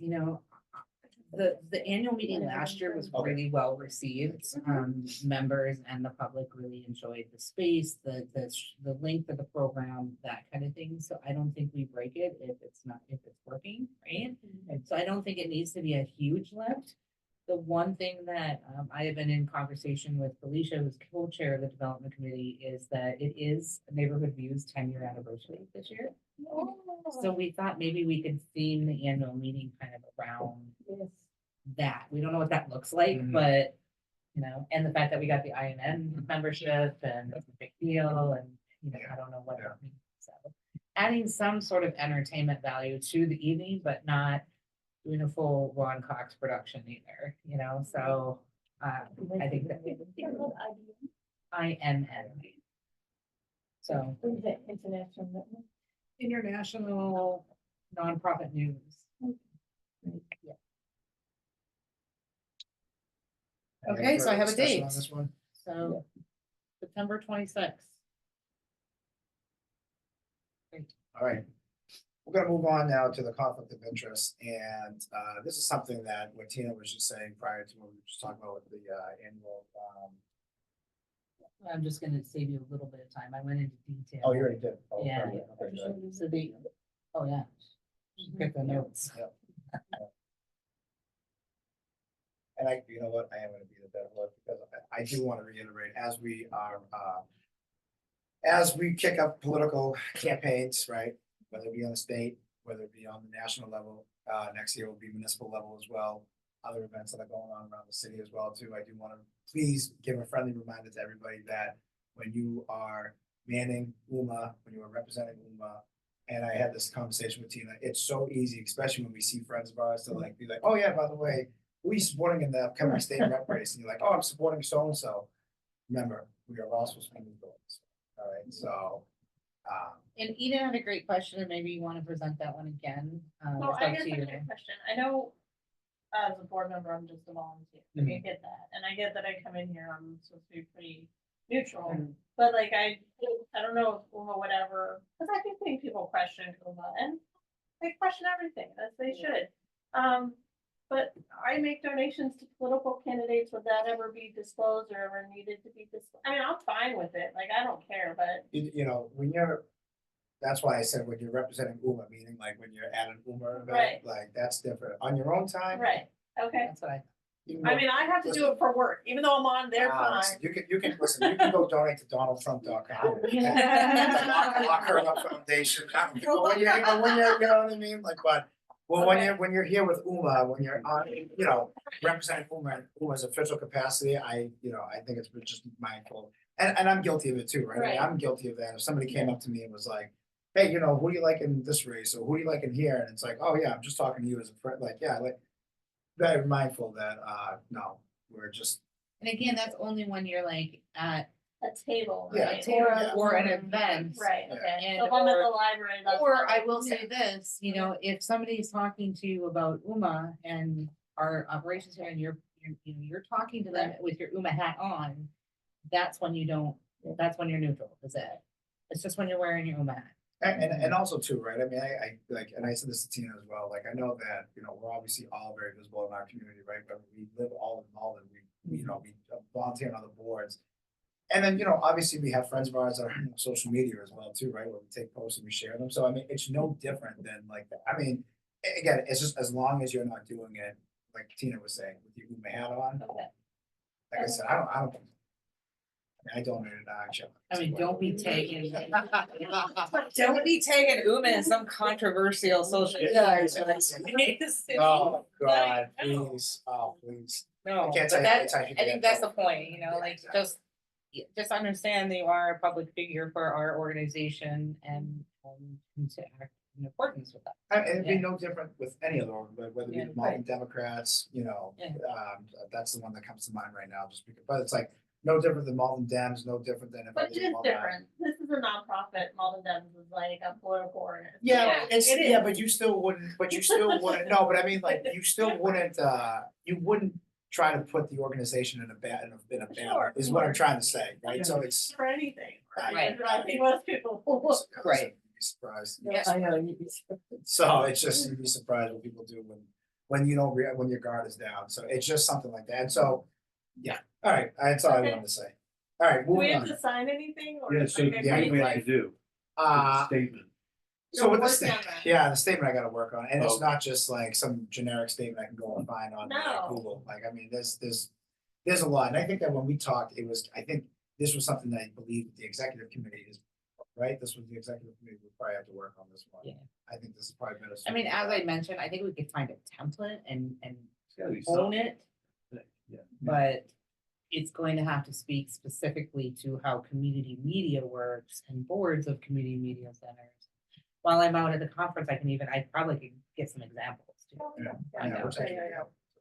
the annual meeting last year was really well received. Members and the public really enjoyed the space, the length of the program, that kind of thing. So I don't think we break it if it's working, right? And so I don't think it needs to be a huge lift. The one thing that I have been in conversation with Felicia, who's co-chair of the development committee, is that it is Neighborhood View's 10-year anniversary this year. So we thought maybe we could theme the annual meeting kind of around
Yes.
that. We don't know what that looks like,
Mhm.
but, you know, and the fact that we got the INN membership and it's a big deal and, you know, I don't know what that means. So adding some sort of entertainment value to the evening, but not doing a full Ron Cox production either, you know, so I think that INN. So
What is that, international network?
international nonprofit news. Yeah.
Any
Okay, so I
further
have a
discussion
date.
On this one?
So September 26th.
All right. We're gonna move on now to the conflict of interest, and this is something that what Tina was just saying prior to what we were just talking about with the annual.
I'm just gonna save you a little bit of time. I went into detail.
Oh, you already did. Oh,
Yeah.
perfect. Okay, good.
So the, oh, yeah. Get the notes.
Yep. And I, you know what, I am gonna be the better one, because I do wanna reiterate, as we are, as we kick up political campaigns, right? Whether it be on the state, whether it be on the national level, next year will be municipal level as well. Other events that are going on around the city as well too. I do wanna please give a friendly reminder to everybody that when you are manning UMA, when you are representing UMA, and I had this conversation with Tina, it's so easy, especially when we see friends of ours to like be like, oh yeah, by the way, who are you supporting in the upcoming state rep race? And you're like, oh, I'm supporting so-and-so. Remember, we are all supposed to be votes. All right, so,
And Eden had a great question, and maybe you want to present that one again.
So
It's
I
up
guess
to
I
you.
have a question. I know as a board member, I'm just a volunteer. I get that. And I get that I come in here, I'm supposed to be pretty neutral. But like, I don't know if UMA would ever, because I do think people question UMA and they question everything, as they should. But I make donations to political candidates. Would that ever be disclosed or ever needed to be disclosed? I mean, I'm fine with it. Like, I don't care, but
you know, when you're, that's why I said when you're representing UMA, meaning like when you're at an UMA event,
Right.
like that's different. On your own time.
right, okay.
That's what I,
you can
I
go-
mean, I have to do it for work, even though I'm on their
Ah,
time.
listen, you can listen, you can go donate to DonaldTrump.com. Lock her up foundation. I don't know, when you're, you know what I mean? Like, but, well, when you're here with UMA, when you're on, you know, representing UMA, UMA's official capacity, I think it's just mindful. And I'm guilty of it too, right? I mean,
Right.
I'm guilty of that. If somebody came up to me and was like, hey, you know, who do you like in this race? Or who do you like in here? And it's like, oh yeah, I'm just talking to you as a friend. Like, yeah, like, very mindful that, no, we're just,
and again, that's only when you're like at,
A table,
Yeah, a
right?
table, yeah.
or an event.
Right,
Yeah.
okay.
And
So if I'm at
or-
the library, that's.
Or
fine.
I will say this, you know, if somebody's talking to you about UMA and our operations here and you're talking to them with your UMA hat on, that's when you don't, that's when you're neutral, is it? It's just when you're wearing your UMA hat.
and also too, right? I mean, I like, and I said this to Tina as well, like, I know that, you know, we're obviously all very visible in our community, right? But we live all in Malden, we, you know, we volunteer on other boards. And then, you know, obviously we have friends of ours that are on social media as well too, right? Where we take posts and we share them. So I mean, it's no different than like, I mean, again, it's just as long as you're not doing it, like Tina was saying, with your UMA hat on.
Okay.
Like I said, I don't. I donated actually.
I mean, don't be taking,
Oh,
don't be taking UMA in some controversial social.
Oh, God,
I know.
please, oh, please.
No,
I can't
but
tell you how many
that,
times you
I
get
think that's the
that.
point, you know,
Yeah,
like,
exactly.
just understand that you are a public figure for our organization and to act in accordance with that.
And it'd be
Yeah.
no different with any other, whether it
Yeah,
be the Malden Democrats, you know,
Yeah.
that's the one that comes to mind right now, just because, but it's like, no different than Malden Dems, no different than. if I
But
was
it
in
is
Malden.
different. This is a nonprofit. Malden Devs is like a political organization.
Yeah, it's,
it
yeah,
is.
but you still wouldn't, no, but I mean, like, you still wouldn't, you wouldn't try to put the organization in a bad,
Sure,
is what I'm
sure.
trying to say, right? So it's.
For anything.
Right.
I think most people will.
Right.
You'd be surprised.
Yes.
I know, you'd be.
So it's just, you'd be surprised what people do when you don't, when your guard is down. So it's just something like that. And so, yeah, all right, that's all I
Okay.
wanted to say. All right,
Do we
moving
have
on.
to sign anything or?
Yeah,
just
so
like
what
a
do we
green
have
light?
to do?
Uh,
Statement.
So with the
working on that.
yeah, the statement I gotta work on, and it's
Okay.
not just like some generic statement I can go and find on
No.
Google, like, I mean, there's a lot, and I think that when we talked, I think this was something that I believe the executive committee is, right, this was the executive committee, we probably have to work on this one.
Yeah.
I think this is probably better.
I mean,
suited
as
for
I
that.
mentioned, I think we could find a template and
It's gotta be
own
something.
it,
Yeah.
but it's going to have to speak specifically to how community media works and boards of community media centers. While I'm out at the conference, I probably could get some examples too.
Yeah.
I know.
Which actually-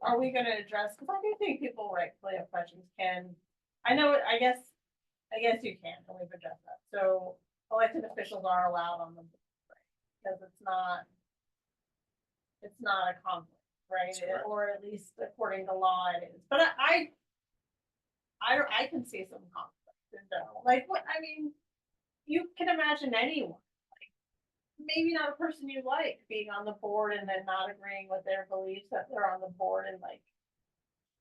Are we gonna address, because I do think people rightfully have questions, I know, I guess you can, and we've addressed that, so elected officials are allowed on the board, right? Because it's not a conflict, right?
That's correct.
Or at least according to law it is, but I can see some conflict in general, like, what, I mean, you can imagine anyone, like, maybe not a person you like being on the board and then not agreeing with their beliefs that they're on the board, and like,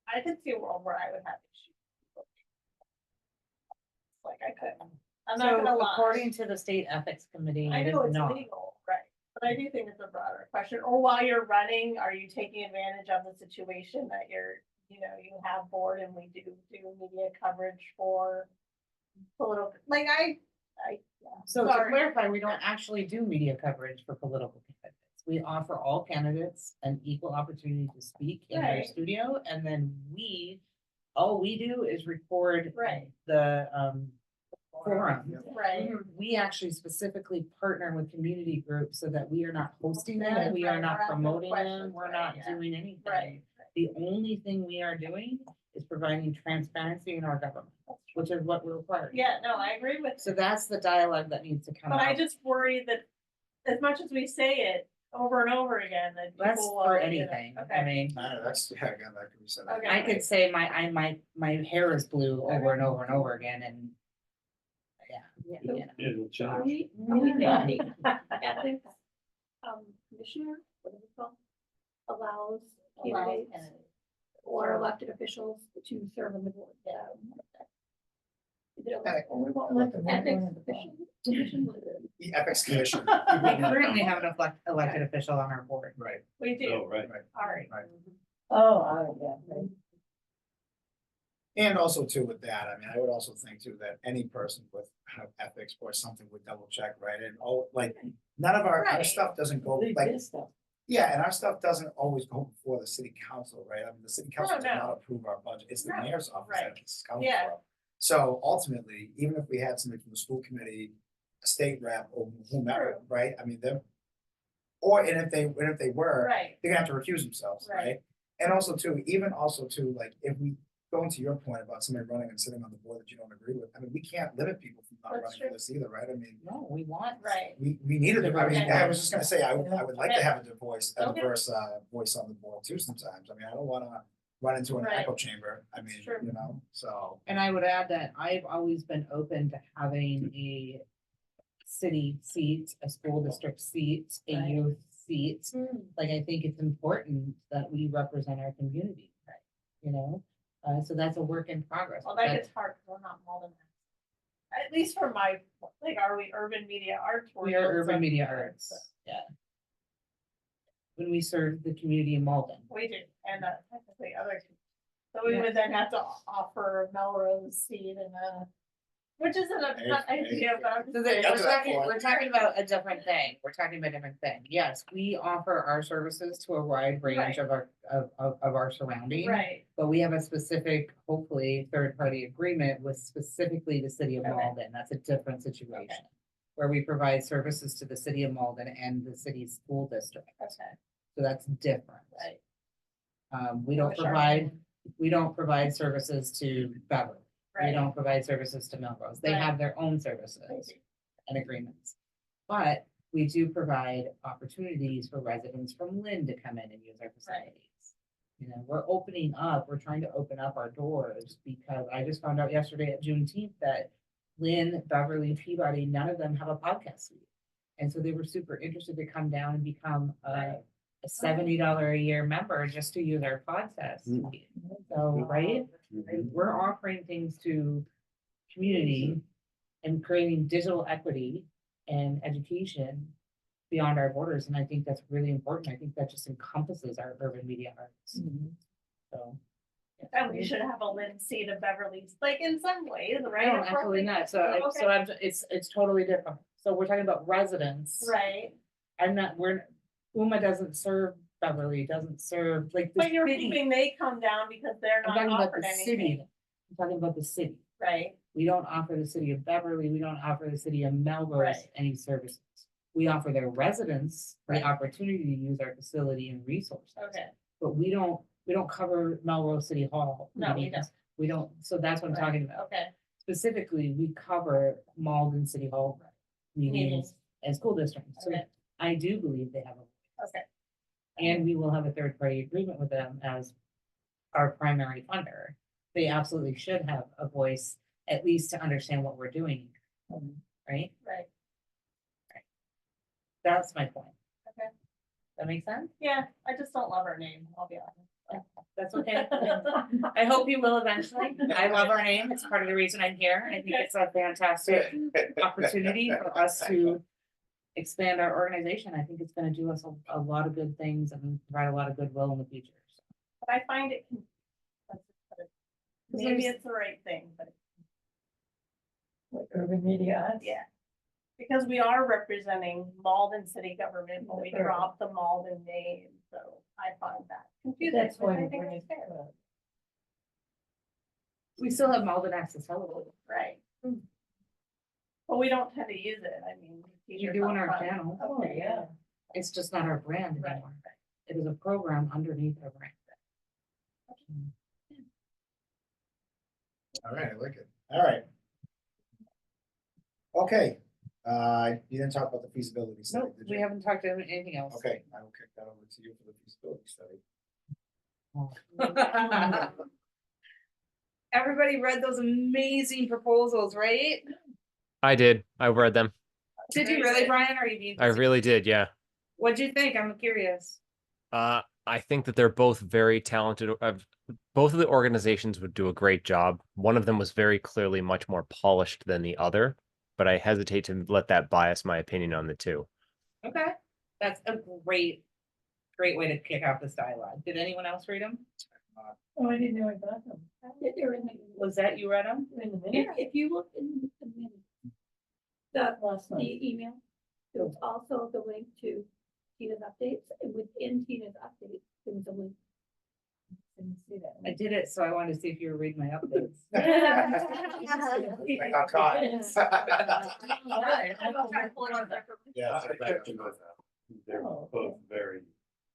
I could see a world where I would have issues. Like, I couldn't, I'm not
So
gonna lie.
according to the state ethics committee,
I
it is
know it's
not.
legal, right, but I do think it's a broader question, or while you're running, are you taking advantage of the situation that you have board and we do media coverage for political, like,
So to
sorry.
clarify, we don't actually do media coverage for political candidates. We offer all candidates an equal opportunity to speak in our
Right.
studio, and then all we do is record
Right.
the forum.
Right,
We actually specifically partner with community groups so that we are not hosting them,
Right,
we are
right,
not
we're asking
promoting them,
questions,
we're
right,
not
yeah.
doing anything.
right.
The only thing we are doing is providing transparency in our government, which is what we're required.
Yeah, no, I agree with,
So that's the dialogue that needs to come
but I
out.
just worry that as much as we say it over and over again, that
That's
people
for
will,
anything, I
okay,
mean,
That's, yeah, again, that could be said.
Okay.
I could say my hair is blue over and over and over again and. Yeah. you know.
It'll change.
Are we thinking ethics, commissioner, what is it called? Allows candidates or elected officials to serve on the board. Is it ethics official?
The ethics commission.
We currently have an elected official on our board.
Right,
we do,
Oh, right.
all right.
right.
Oh,
And also too with that, I mean, I would also think too that any person with kind of ethics or something would double check, right? And all, like, none of our
Right.
stuff doesn't go, like, yeah, and our stuff doesn't always go before the city council, right? I mean, the city council does
no.
not approve our budget, it's the
No,
mayor's office
right.
that this comes
Yeah.
from. So ultimately, even if we had somebody from the school committee, a state rep or whomever,
True.
right? I mean, and if they were,
Right,
they're gonna have to recuse themselves,
Right.
right? And also too, like, if we, going to your point about somebody running and sitting on the board that you don't agree with, I mean, we can't limit people from not
That's
running
true.
for this either, right? I mean,
No, we want.
right,
we needed, I mean,
Okay.
I was just gonna say, I would like to
Okay.
have a diverse,
Okay.
voice on the board too sometimes. I mean, I don't wanna run into an
Right.
echo chamber, I mean,
True.
you know, so.
And I would add that I've always been open to having a city seat, a school district seat, a
Right.
youth seat.
Hmm.
Like, I think it's important that we represent our community, you know? So that's a work in progress.
well, that
but-
gets hard, because we're not Malden. At least for my, like, are we urban media arts?
We are urban
so-
media arts, yeah. When we serve the community in Malden.
We do, and technically other, so we
Yeah.
would then have to offer Melrose seed and which isn't a bad idea, but I'm
So
just
there-
saying.
Get to that point.
we're talking about a different thing. We're talking about a different thing. Yes, we offer our services to a wide range
Right.
of our surroundings.
Right,
But we have a specific, hopefully, third-party agreement with specifically the city of
Okay.
Malden. That's a different situation. Where we provide services to the city of Malden and the city's school district.
okay,
So that's different.
right.
We don't
Wish I
provide services to Beverly. We
Right.
don't provide services to Melrose. They
Right.
have their own services and agreements. But we do provide opportunities for residents from Lynn to come in and use our facilities. You know, we're trying to open up our doors because I just found out yesterday at Juneteenth that Lynn, Beverly, Peabody, none of them have a podcast suite. And so they were super interested to come down and become a $70 a year member just to use our podcast suite. So, right?
Mhm.
We're offering things to community and creating digital equity and education beyond our borders, and I think that's really important. I think that just encompasses our urban media arts. So.
And we should have a Lindsay to Beverly's, like in some ways, right?
No,
If we're
absolutely
thinking-
not. So,
Okay.
I'm, it's totally different. So we're talking about residents.
Right,
I'm not, UMA doesn't serve Beverly, doesn't serve, like, the
but you're
city.
hoping they come down because they're
I'm
not
talking about
offered
the city.
anything,
I'm talking about the city.
right?
We don't offer the city of Beverly, we don't offer the city of Melrose
Right.
any services. We offer their residents the
Right.
opportunity to use our facility and resources.
Okay,
But we don't cover Melrose City Hall.
No, we
meetings. We don't, so that's what I'm
Right.
talking about.
okay,
Specifically, we cover Malden City Hall meetings
Meetings.
and school districts. So
Okay.
I do believe they have a.
okay,
And we will have a third party agreement with them as our primary funder. They absolutely should have a voice, at least to understand what we're doing, right?
right,
That's my point.
Okay.
That make sense?
yeah, I just don't love her name, I'll be honest.
That's okay. I hope you will eventually. I love our name. It's part of the reason I'm here. I think it's a fantastic opportunity for us to expand our organization. I think it's gonna do us a lot of good things and provide a lot of goodwill in the future.
But I find it. Maybe it's the right thing, but
Like urban media arts.
yeah. Because we are representing Malden city government when we
Sure.
drop the Malden name, so I find that confusing.
That's
but
why
I
we
think
bring
it's
it
fair.
up.
We still have Malden Access Television.
Right. But we don't tend to use it, I mean.
You
teachers
do on
up
our
front.
channel.
Okay, yeah.
It's just not our brand
Right.
anymore. It is a program underneath our brand.
All right, I like it. All right. Okay, you didn't talk about the feasibility study,
No,
did
we
you?
haven't talked about anything else.
Okay, I will kick that over to you for the feasibility study.
Everybody read those amazing proposals, right?
I did. I read them.
Did you really, Brian, or you being?
I really did. Yeah.
What'd you think? I'm curious.
I think that they're both very talented. Both of the organizations would do a great job. One of them was very clearly much more polished than the other, but I hesitate to let that bias my opinion on the two.
Okay, that's a great way to kick off this dialogue. Did anyone else read them?
Oh, I didn't know I got them. They're in the,
Was that you read them?
they're in the
If,
minute.
if you look in the minute,
Last night.
the email, there's also the link to Tina's updates, and within Tina's updates, there was a link.
Didn't see that.
I did it, so I wanted to see if you were reading my updates.
I got caught. Yeah.
They're
Oh,
both very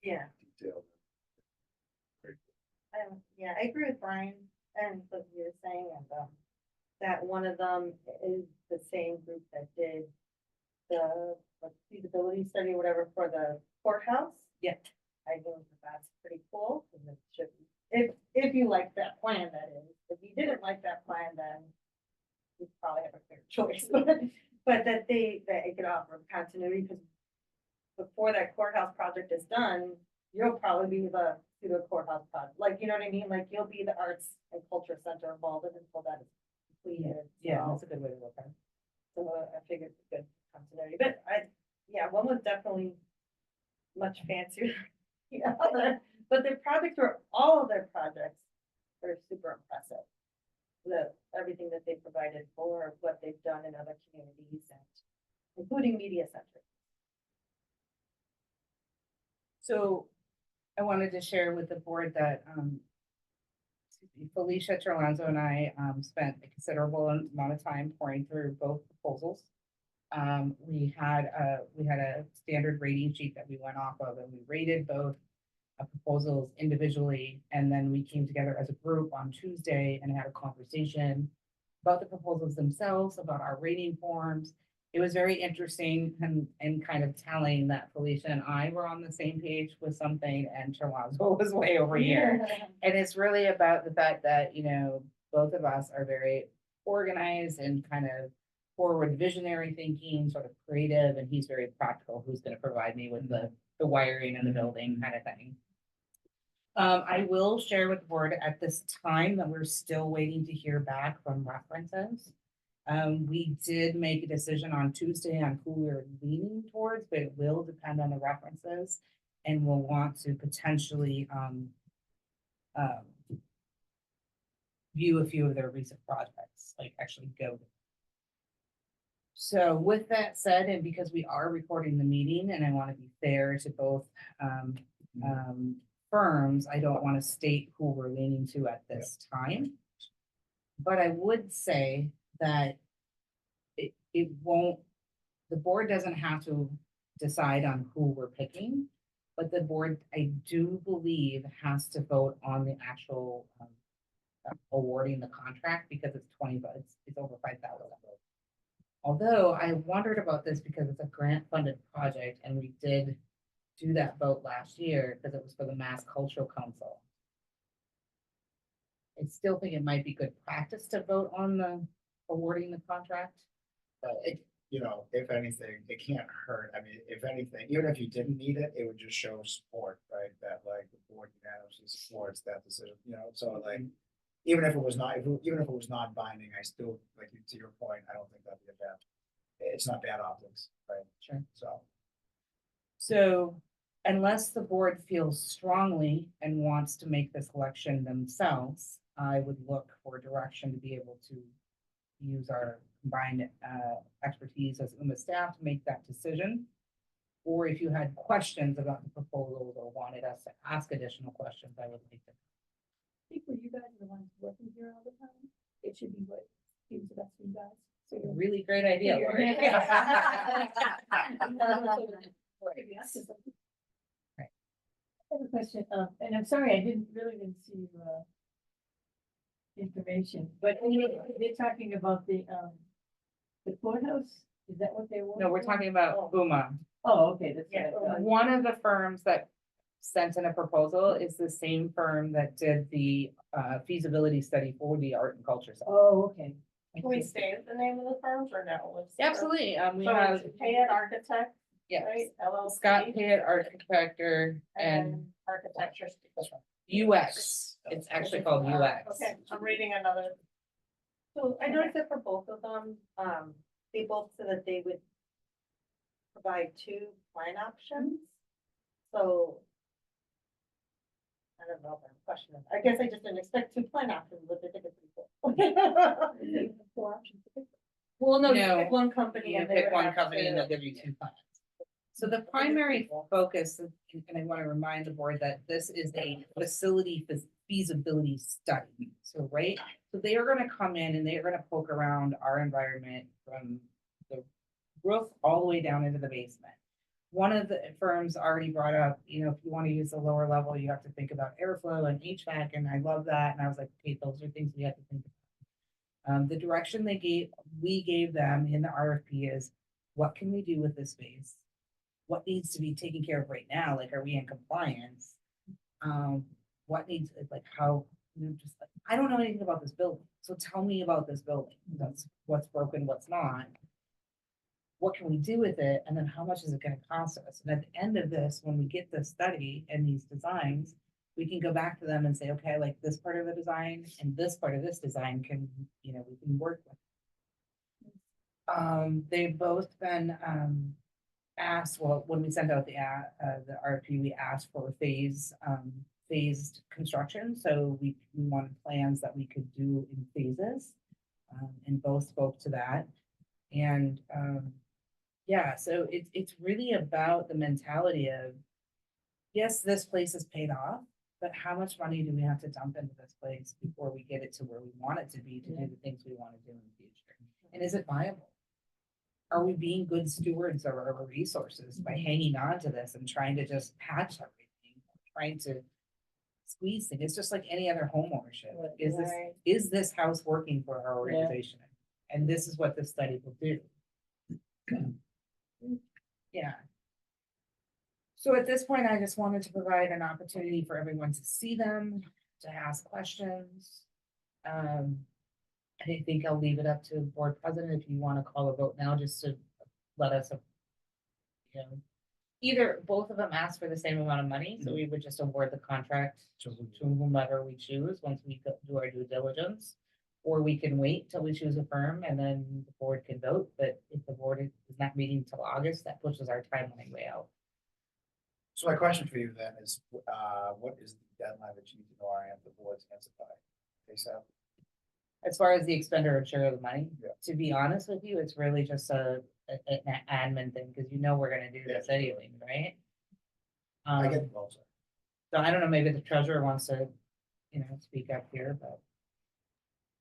Yeah,
detailed.
yeah, I agree with Brian and what you were saying, and, that one of them is the same group that did the like, feasibility study, or whatever, for the courthouse.
Yeah.
I think that's pretty cool, because it should, if you like that plan, that is. If you didn't like that plan, then you probably have a clear choice, but that it could offer continuity, because before that courthouse project is done, you'll probably be the pseudo courthouse project, like, you know what I mean? Like, you'll be the arts and culture center involved until that is completed.
Yeah,
so-
that's a good way to look at it.
so I figured it's good continuity, but one was definitely much fancier. than the other, but their projects were, all of their projects are super impressive. Everything that they provided for what they've done in other communities and including media centers.
So I wanted to share with the board that Felicia Terlanzo and I spent a considerable amount of time pouring through both proposals. We had a standard rating sheet that we went off of, and we rated both proposals individually, and then we came together as a group on Tuesday and had a conversation about the proposals themselves, about our rating forms. It was very interesting and kind of telling that Felicia and I were on the same page with something and Terlanzo was way over here. And it's really about the fact that, you know, both of us are very organized and kind of forward visionary thinking, sort of creative, and he's very practical, who's gonna provide me with the wiring and the building kind of thing. I will share with the board at this time that we're still waiting to hear back from references. We did make a decision on Tuesday on who we're leaning towards, but it will depend on the references. And we'll want to potentially, view a few of their recent projects, like actually go. So with that said, and because we are recording the meeting and I want to be fair to both, firms, I don't want to state who we're leaning to at this time. But I would say that it won't, the board doesn't have to decide on who we're picking. But the board, I do believe, has to vote on the actual awarding the contract because it's it's over 5,000. Although I wondered about this because it's a grant funded project and we did do that vote last year because it was for the Mass Cultural Council. I still think it might be good practice to vote on the awarding the contract.
But it, you know, if anything, it can't hurt. I mean, if anything, even if you didn't need it, it would just show support, right? That like the board unanimously supports that decision, you know, so like. Even if it was not, even if it was not binding, I still, like, to your point, I don't think that'd be a bad, it's not bad optics, right?
Sure.
So,
Unless the board feels strongly and wants to make this election themselves, I would look for direction to be able to use our combined expertise as UMA staff to make that decision. Or if you had questions about the proposals or wanted us to ask additional questions, I would like to.
I think when you guys are the ones working here all the time, it should be what seems the best for you guys. So you're
Really great idea, Lori.
Maybe ask us something.
Right.
I have a question, and I'm sorry, I didn't see information, but they're talking about the courthouse, is that what they were?
No, we're talking about UMA.
Oh, okay, that's.
Yeah,
what I thought.
One of the firms that sent in a proposal is the same firm that did the feasibility study for the art and culture center.
Oh, okay.
Can we say the name of the firms or no? What's the-
Absolutely, we
So
have,
it's Payette Architect,
yes,
right? LLC.
Scott Payette, architect, and
And architecture.
UX. It's actually called UX.
Okay, I'm reading another.
So I noticed that for both of them, they both said that they would provide 2 plan options. So I don't know if I'm questioning. I guess I just didn't expect 2 plan options, but I think it's pretty cool. 4 options.
Well,
No, you
no,
pick one company
you
and they
pick
would
one
have
company and
to-
they'll give you 2 plans. So the primary focus, and I want to remind the board that this is a facility feasibility study. So, right, so they are gonna come in and they are gonna poke around our environment from the roof all the way down into the basement. One of the firms already brought up, you know, if you want to use the lower level, you have to think about airflow and HVAC, and I love that. And I was like, okay, those are things we have to think about. The direction we gave them in the RFP is, what can we do with this space? What needs to be taken care of right now? Like, are we in compliance? What needs, like, how, you know, just like, I don't know anything about this building, so tell me about this building. That's what's broken, what's not. What can we do with it? And then how much is it gonna cost us? And at the end of this, when we get this study and these designs, we can go back to them and say, okay, like this part of the design and this part of this design can, you know, we can work with. They've both been, asked, well, when we sent out the RFP, we asked for phased construction, so we wanted plans that we could do in phases. And both spoke to that. And, yeah, so it's really about the mentality of, yes, this place is paid off, but how much money do we have to dump into this place before we get it to where we want it to be to do the things we want to do in the future? And is it viable? Are we being good stewards of our resources by hanging on to this and trying to just patch everything, trying to squeeze things? It's just like any other home ownership. Is this house working for our organization? And this is what this study will do. Yeah. So at this point, I just wanted to provide an opportunity for everyone to see them, to ask questions. I think I'll leave it up to board president if you want to call a vote now, just to let us, you know, either both of them ask for the same amount of money, so we would just award the contract to whomever we choose once we do our due diligence. Or we can wait till we choose a firm and then the board can vote, but if the board is not meeting till August, that pushes our timeline way out.
So my question for you then is, what is the deadline that you need to know the board's answer by? ASAP?
As far as the expenditure of the money,
Yeah.
to be honest with you, it's really just an admin thing, because you know we're gonna do this
Yeah.
anyway, right?
I get
Um,
the vote, sorry.
so I don't know, maybe the treasurer wants to, speak up here, but.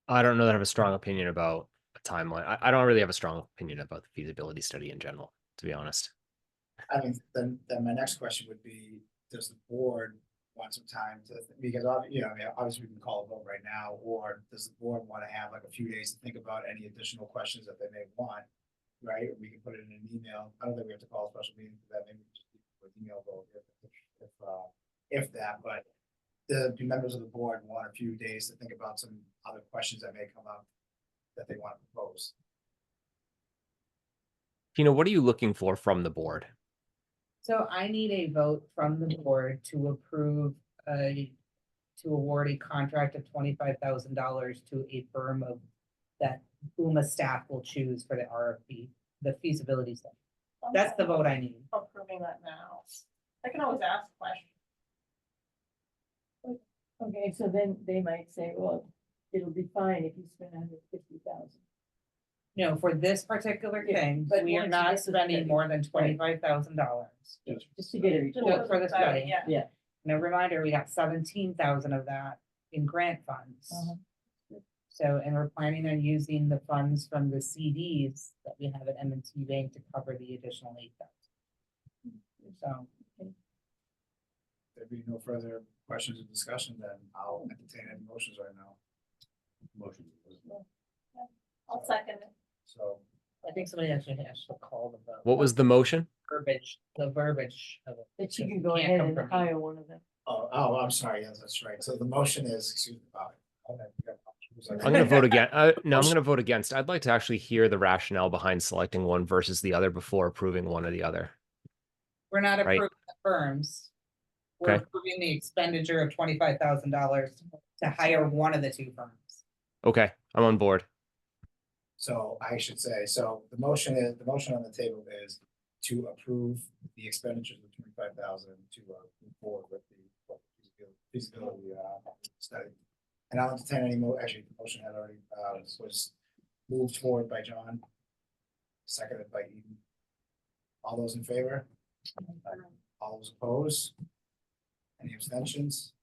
I don't know that I have a strong opinion about a timeline. I don't really have a strong opinion about the feasibility study in general, to be honest.
I mean, then my next question would be, does the board want some time to, because obviously we can call a vote right now, or does the board want to have like a few days to think about any additional questions that they may want? Right, we can put it in an email. I don't think we have to call a special meeting for that. Maybe we just do an email vote if that, but do members of the board want a few days to think about some other questions that may come up that they want to propose?
Tina, what are you looking for from the board?
So I need a vote from the board to approve to award a contract of $25,000 to a firm of that UMA staff will choose for the RFP, the feasibility study. That's the vote I need.
Approving that now. I can always ask questions.
Okay, so then they might say, well, it'll be fine if you spend $150,000.
No, for this particular
Yeah,
thing,
but
we are
once you
not
get to the
spending
study.
more than $25,000.
Just to get it.
Just for the study.
Yeah.
Yeah.
And a reminder, we got 17,000 of that in grant funds.
Uh-huh.
So, and we're planning on using the funds from the CDs that we have at M&T Bank to cover the additional 8,000. So,
There'd be no further questions or discussion, then I'll entertain any motions right now. Motion.
I'll second it.
So,
I think somebody actually has to call the vote.
What was the motion?
The verbiage of it.
That you can go
Can't
ahead
come
and
from me.
hire one of them.
I'm sorry, yes, that's right. So the motion is, excuse me,
I'm going to vote again. No, I'm going to vote against. I'd like to actually hear the rationale behind selecting one versus the other before approving one or the other.
We're not
Right.
approving the firms. We're
Okay.
approving the expenditure of $25,000 to hire one of the two firms.
Okay, I'm on board.
So I should say, so the motion on the table is to approve the expenditures of 25,000 to move forward with the feasibility study. And I'll entertain any more, actually, the motion had already was moved forward by John, seconded by Eden. All those in favor? All those opposed? Any abstentions?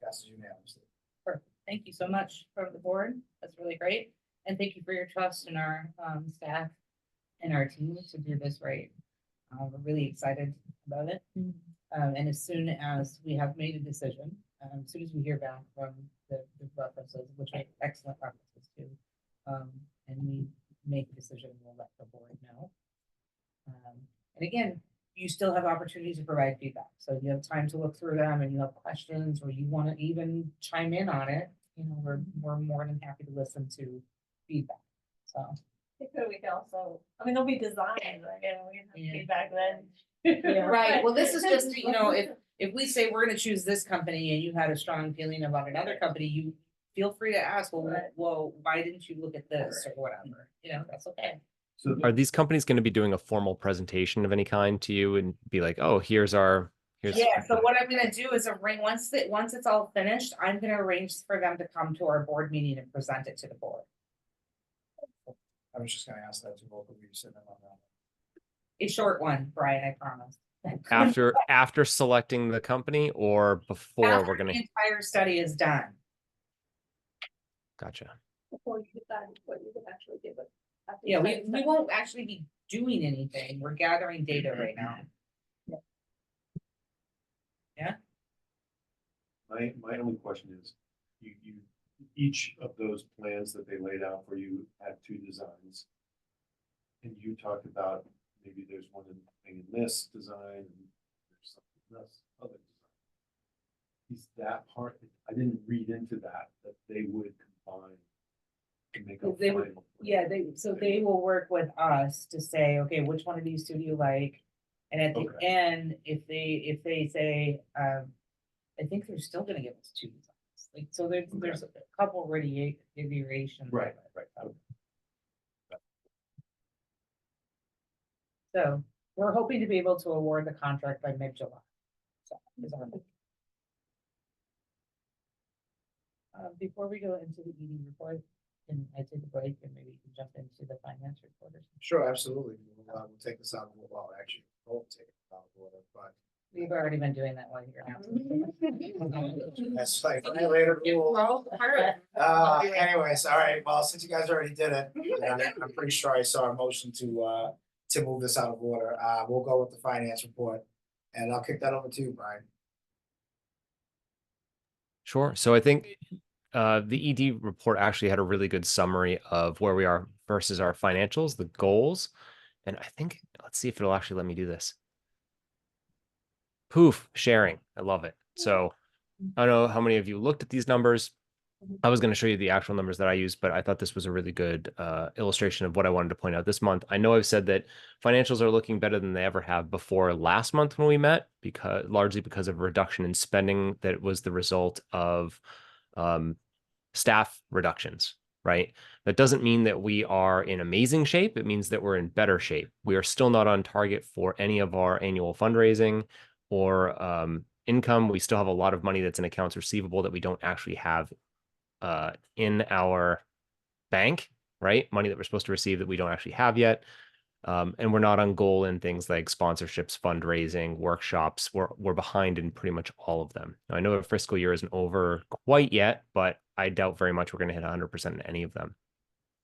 Passes unanimously.
Perfect. Thank you so much from the board. That's really great. And thank you for your trust in our staff and our team to do this right. We're really excited about it. And as soon as we have made a decision, as soon as we hear back from the references, which are excellent references too, and we make a decision, we'll let the board know. And again, you still have opportunities to provide feedback. So if you have time to look through them and you have questions, or you want to even chime in on it, we're more than happy to listen to feedback. So.
We could also, there'll be designs, right? And we can have
Yeah.
feedback then.
Yeah.
Right, well, this is just, if we say we're gonna choose this company and you had a strong feeling about another company, you feel free to ask,
Right.
well, why didn't you look at this or whatever, that's okay.
So
Are these companies going to be doing a formal presentation of any kind to you and be like, oh, here's our, here's.
Yeah, so what I'm gonna do is once it's all finished, I'm gonna arrange for them to come to our board meeting and present it to the board.
I was just gonna ask that to both of you, sitting on that.
A short one, Brian, I promise.
After selecting the company or before
After
we're going
the
to,
entire study is done.
gotcha.
Before you decide what you can actually do it. After
Yeah,
you
we
decide-
won't actually be doing anything. We're gathering data right now.
My only question is, each of those plans that they laid out for you had two designs. And you talked about maybe there's one thing in this design and there's something in this other design. Is that part, I didn't read into that they would combine to make a
They would-
final.
Yeah, they will work with us to say, okay, which one of these two do you like? And at the
Okay.
end, if they say, I think they're still gonna give us two designs. like, so there's a couple iterations.
Right.
So we're hoping to be able to award the contract by mid-July. So, before we go into the ED report, can I take a break and maybe you can jump into the finance report or something?
Sure, absolutely. We'll take this out of the, well, actually, we'll take it out of order, but
We've already been doing that while you're out.
that's like later rule. Anyways, all right, well, since you guys already did it, and I'm pretty sure I saw a motion to move this out of order. We'll go with the finance report, and I'll kick that over to you, Brian.
Sure. So I think the ED report actually had a really good summary of where we are versus our financials, the goals. And I think, let's see if it'll actually let me do this. Poof, sharing. I love it. So I don't know how many of you looked at these numbers. I was going to show you the actual numbers that I used, but I thought this was a really good illustration of what I wanted to point out this month. I know I've said that financials are looking better than they ever have before last month when we met, largely because of a reduction in spending that was the result of staff reductions, right? That doesn't mean that we are in amazing shape. It means that we're in better shape. We are still not on target for any of our annual fundraising or income. We still have a lot of money that's in accounts receivable that we don't actually have in our bank, right? Money that we're supposed to receive that we don't actually have yet. And we're not on goal in things like sponsorships, fundraising, workshops. We're behind in pretty much all of them. Now, I know our fiscal year isn't over quite yet, but I doubt very much we're going to hit 100% in any of them.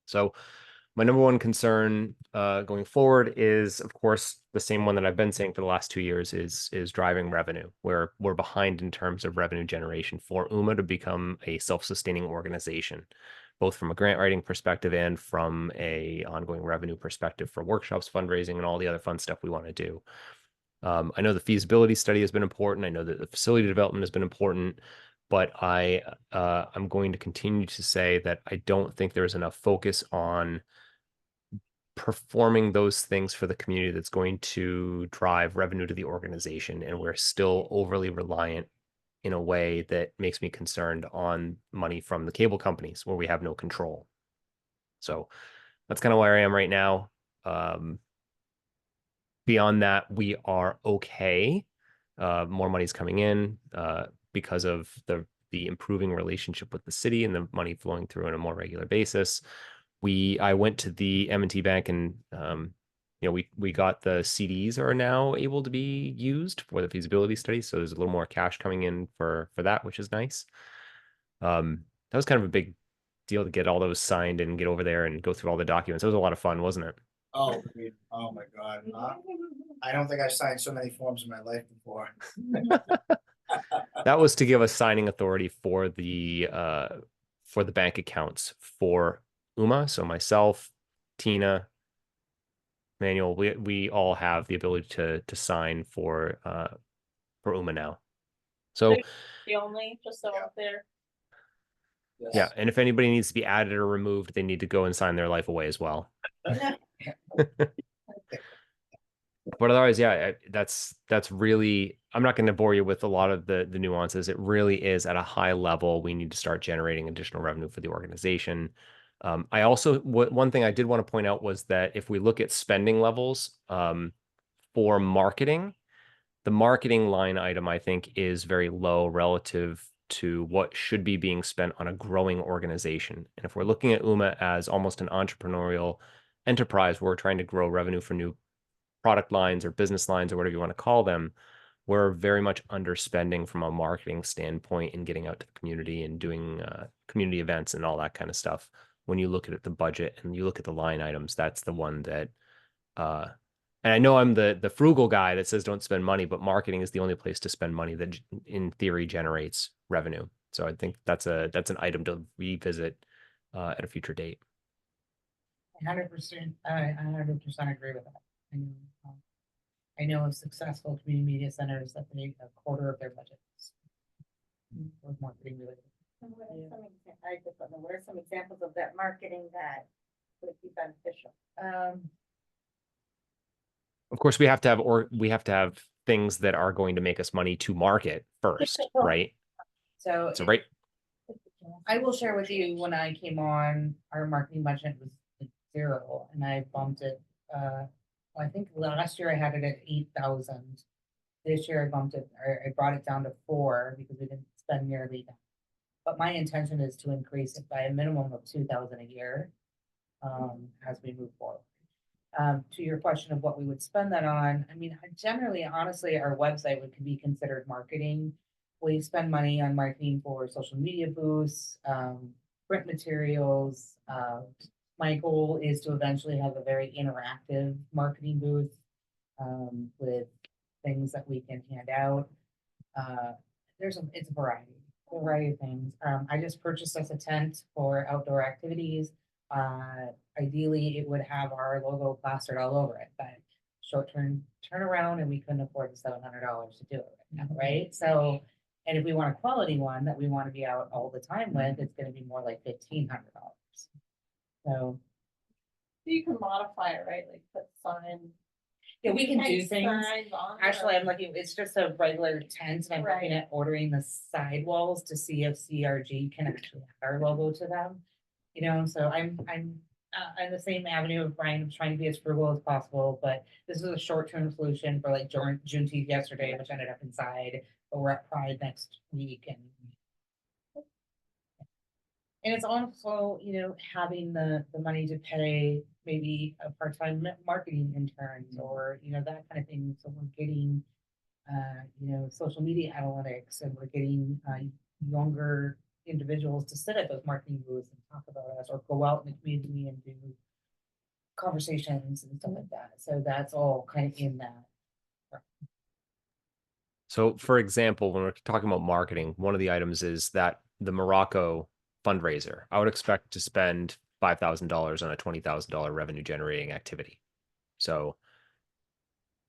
So my number one concern going forward is, of course, the same one that I've been saying for the last 2 years is driving revenue. We're behind in terms of revenue generation for UMA to become a self-sustaining organization, both from a grant writing perspective and from a ongoing revenue perspective for workshops, fundraising, and all the other fun stuff we want to do. I know the feasibility study has been important. I know that the facility development has been important, but I'm going to continue to say that I don't think there's enough focus on performing those things for the community that's going to drive revenue to the organization. And we're still overly reliant in a way that makes me concerned on money from the cable companies where we have no control. So that's kind of where I am right now. Beyond that, we are okay. More money's coming in because of the improving relationship with the city and the money flowing through on a more regular basis. I went to the M&T Bank and we got the CDs are now able to be used for the feasibility study. So there's a little more cash coming in for that, which is nice. That was kind of a big deal to get all those signed and get over there and go through all the documents. It was a lot of fun, wasn't it?
Oh, oh my God. I don't think I've signed so many forms in my life before.
That was to give us signing authority for the bank accounts for UMA. So myself, Tina, Manuel, we all have the ability to sign for UMA now. So
The only, just so out there.
yeah, and if anybody needs to be added or removed, they need to go and sign their life away as well. But otherwise, yeah, that's really, I'm not going to bore you with a lot of the nuances. It really is at a high level. We need to start generating additional revenue for the organization. I also, one thing I did want to point out was that if we look at spending levels for marketing, the marketing line item, I think, is very low relative to what should be being spent on a growing organization. And if we're looking at UMA as almost an entrepreneurial enterprise, where we're trying to grow revenue for new product lines or business lines or whatever you want to call them, we're very much underspending from a marketing standpoint and getting out to the community and doing community events and all that kind of stuff. When you look at the budget and you look at the line items, that's the one that, and I know I'm the frugal guy that says don't spend money, but marketing is the only place to spend money that in theory generates revenue. So I think that's an item to revisit at a future date.
100%, I 100% agree with that. I know of successful community media centers that pay a quarter of their budgets for marketing related.
What are some examples of that marketing that would be beneficial?
Of course, we have to have things that are going to make us money to market first, right?
So
right.
I will share with you, when I came on, our marketing budget was like 0, and I bumped it, I think last year I had it at 8,000. This year I bumped it, or I brought it down to 4 because we didn't spend nearly that. But my intention is to increase it by a minimum of 2,000 a year, as we move forward. To your question of what we would spend that on, I mean, generally, honestly, our website would be considered marketing. We spend money on marketing for social media boosts, print materials. My goal is to eventually have a very interactive marketing booth, with things that we can hand out. It's a variety of things. I just purchased us a tent for outdoor activities. Ideally, it would have our logo plastered all over it, but short-term turnaround, and we couldn't afford the $700 to do it right now, right? So, and if we want a quality one that we want to be out all the time with, it's gonna be more like $1,500. So,
You can modify it, right? Like put sign.
yeah, we can do
Hang
things.
signs on
Actually,
it.
I'm looking, it's just a regular tent, and I'm looking
Right.
at ordering the sidewalls to see if CRG can actually add our logo to them. You know, so I'm on the same avenue of Brian, of trying to be as frugal as possible, but this is a short-term solution for like Juneteenth yesterday, which ended up inside, but we're at Pride next week, and it's also, you know, having the money to pay maybe a part-time marketing interns, or, you know, that kind of thing. So we're getting, you know, social media analytics, and we're getting, younger individuals to sit at those marketing booths and talk about us, or go out in the community and do conversations and stuff like that. So that's all kind of in that.
So for example, when we're talking about marketing, one of the items is that the Morocco fundraiser. I would expect to spend $5,000 on a $20,000 revenue generating activity. So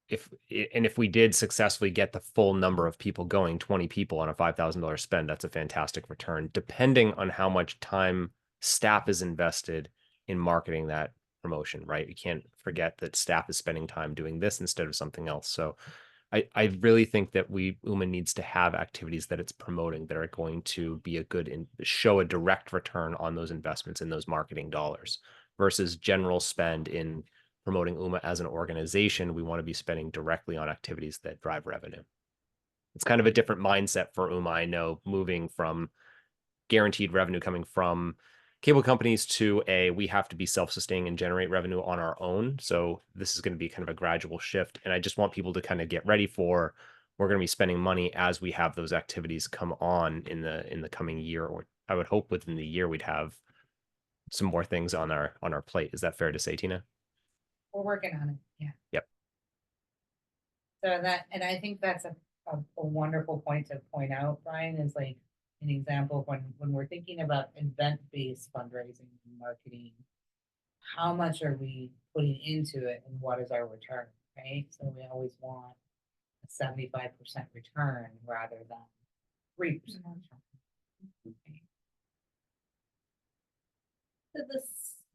if we did successfully get the full number of people going, 20 people on a $5,000 spend, that's a fantastic return, depending on how much time staff is invested in marketing that promotion, right? You can't forget that staff is spending time doing this instead of something else. So I really think that UMA needs to have activities that it's promoting that are going to be a good and show a direct return on those investments in those marketing dollars, versus general spend in promoting UMA as an organization. We want to be spending directly on activities that drive revenue. It's kind of a different mindset for UMA, I know, moving from guaranteed revenue coming from cable companies to we have to be self-sustaining and generate revenue on our own. So this is going to be kind of a gradual shift. And I just want people to kind of get ready for, we're going to be spending money as we have those activities come on in the coming year, or I would hope within the year we'd have some more things on our plate. Is that fair to say, Tina?
We're working on it, yeah.
Yep.
So that, and I think that's a wonderful point to point out, Brian, is like an example of when we're thinking about event-based fundraising and marketing, how much are we putting into it and what is our return, right? So we always want a 75% return rather than 3% return.
Did the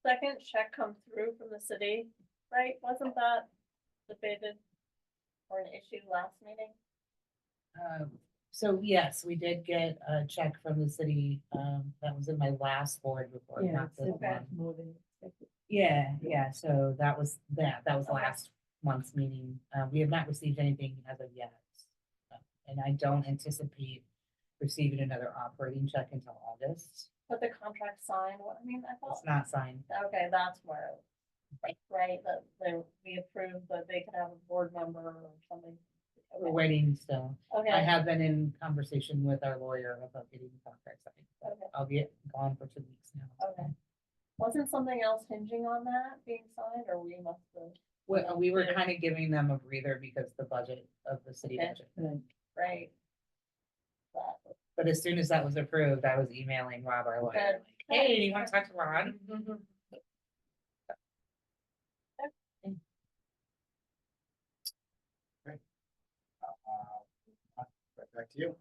second check come through from the city, right? Wasn't that debated or an issue last meeting?
So yes, we did get a check from the city, that was in my last board report, not this one. Yeah, so that was
Okay.
last month's meeting. We have not received anything as of yet. And I don't anticipate receiving another operating check until August.
But the contract signed, what, I mean, I thought,
It's not signed.
okay, that's where, right, that we approved that they could have a board member or something.
We're waiting still. I
Okay,
have been in conversation with our lawyer about getting the contract signed. But
Okay.
I'll be gone for 2 weeks now.
okay. Wasn't something else hinging on that being signed, or we must have,
We were kind of giving them a breather because the budget of the city
Okay.
budget.
right? That was
But as soon as that was approved, I was emailing Rob, our lawyer,
good.
like, hey, do you want to talk to Ron?
Back to you.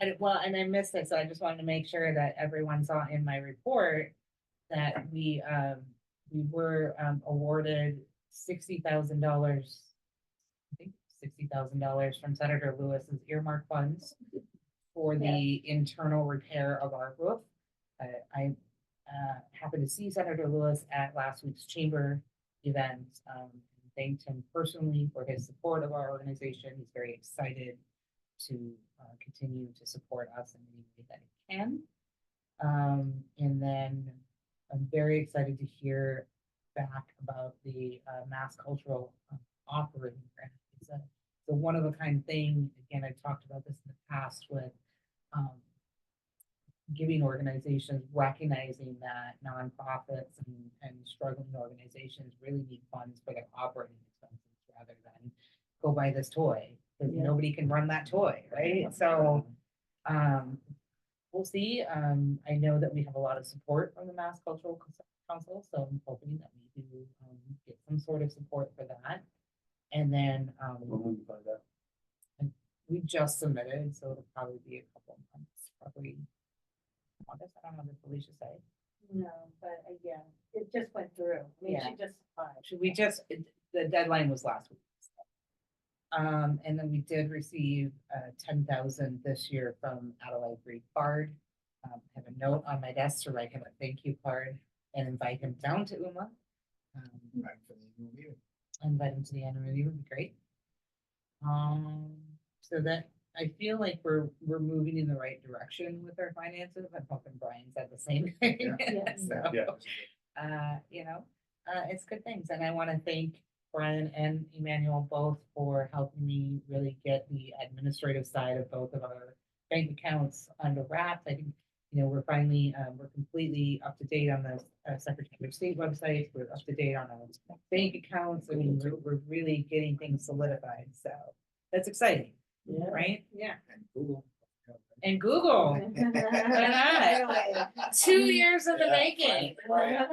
And I missed it, so I just wanted to make sure that everyone saw in my report that we were awarded $60,000. I think $60,000 from Senator Lewis's earmark funds for the internal repair of our roof. I happened to see Senator Lewis at last week's chamber event. Thanked him personally for his support of our organization. He's very excited to continue to support us in any way that he can. And then I'm very excited to hear back about the Mass Cultural Operating Grant. It's a one-of-a-kind thing. Again, I've talked about this in the past with giving organizations, recognizing that nonprofits and struggling organizations really need funds for their operating expenses rather than go buy this toy, because nobody can run that toy, right? So we'll see. I know that we have a lot of support from the Mass Cultural Council, so I'm hoping that we do get some sort of support for that. And then
When will you find out?
we just submitted, so it'll probably be a couple of months, probably August. I don't know what Felicia say.
No, but again, it just went through. I mean,
Yeah.
she just applied.
Should we just, the deadline was last week. And then we did receive 10,000 this year from Adelaide Reed Bard. I have a note on my desk to write him a thank you card and invite him down to UMA.
Right, for the annual meeting.
Invite him to the annual meeting would be great. So that I feel like we're moving in the right direction with our finances. I'm hoping Brian said the same thing.
Yes.
So,
Yeah.
it's good things. And I want to thank Brian and Emmanuel both for helping me really get the administrative side of both of our bank accounts under wraps. I think, we're finally, we're completely up to date on the Secretary of State website. We're up to date on our bank accounts. I mean, we're really getting things solidified. So that's exciting, right?
Yeah.
And Google.
And Google,
Really.
2 years in the
Yeah,
making.
right.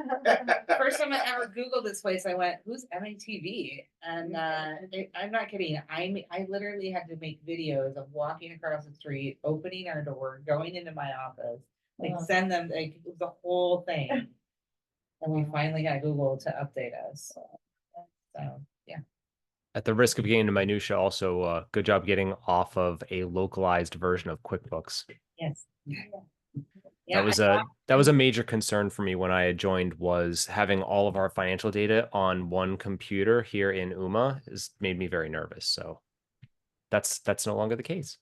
First time I ever Googled this place, I went, who's MATV? And I'm not kidding. I literally had to make videos of walking across the street, opening our door, going into my office, like send them, like it was the whole thing. And we finally got Google to update us. So, yeah.
At the risk of getting into minutia, also, good job getting off of a localized version of QuickBooks.
Yes.
That was a major concern for me when I had joined, was having all of our financial data on one computer here in UMA has made me very nervous. So that's no longer the case.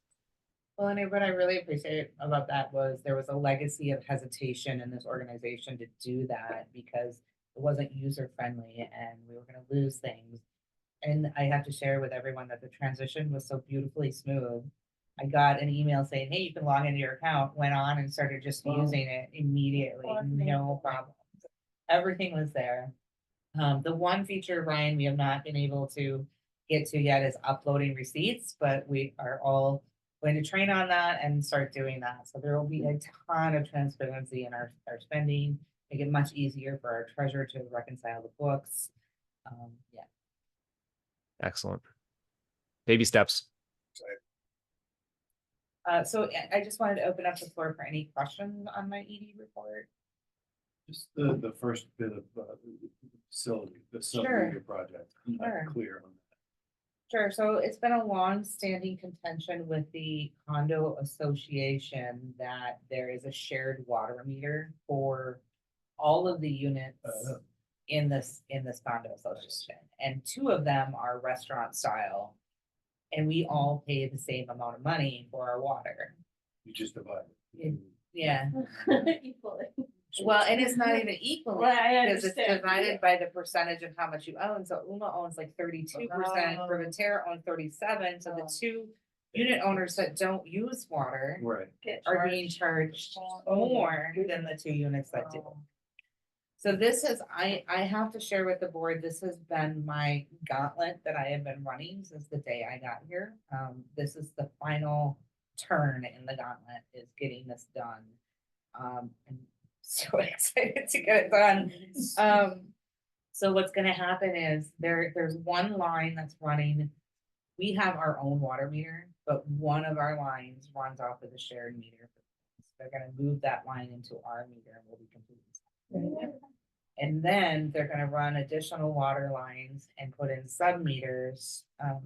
Well, and what I really appreciate about that was there was a legacy of hesitation in this organization to do that because it wasn't user friendly and we were going to lose things. And I have to share with everyone that the transition was so beautifully smooth. I got an email saying, hey, you can log into your account, went on and started just using it immediately, no problem. Everything was there. The one feature, Ryan, we have not been able to get to yet is uploading receipts, but we are all going to train on that and start doing that. So there will be a ton of transparency in our spending, make it much easier for our treasurer to reconcile the books. Yeah.
Excellent. Baby steps.
So I just wanted to open up the floor for any questions on my ED report.
Just the first bit of facility, the sub-meter project. I'm not
Sure.
clear on that.
Sure, so it's been a long-standing contention with the condo association that there is a shared water meter for all of the units in this condo association. And 2 of them are restaurant style. And we all pay the same amount of money for our water.
You just divide
Yeah.
it.
Yeah,
Equally.
well, and it's not even equally,
Well, I
because it's
understand.
divided by the percentage of how much you own, so UMA owns like 32%, Privaterra owns 37, so the 2 unit owners that don't use water
Right.
are being charged more than the 2 units that do. So this is, I have to share with the board, this has been my gauntlet that I have been running since the day I got here. This is the final turn in the gauntlet, is getting this done. I'm so excited to get it done. So what's gonna happen is there's one line that's running. We have our own water meter, but one of our lines runs off of the shared meter. They're gonna move that line into our meter and we'll be completely. And then they're gonna run additional water lines and put in sub meters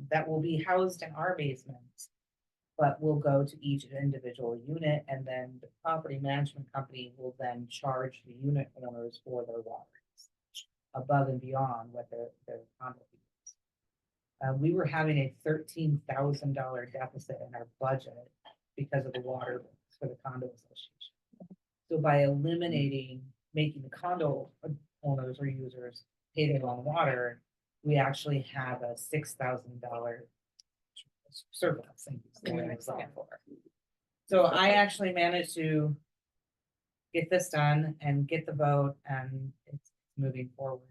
that will be housed in our basement. but will go to each individual unit, and then the property management company will then charge the unit owners for their water above and beyond what their condo fee is. We were having a $13,000 deficit in our budget because of the water bills for the condo association. So by eliminating, making the condo owners or users pay their own water, we actually have a $6,000 surplus. Thank you, that's what I was looking for. So I actually managed to get this done and get the vote, and it's moving forward.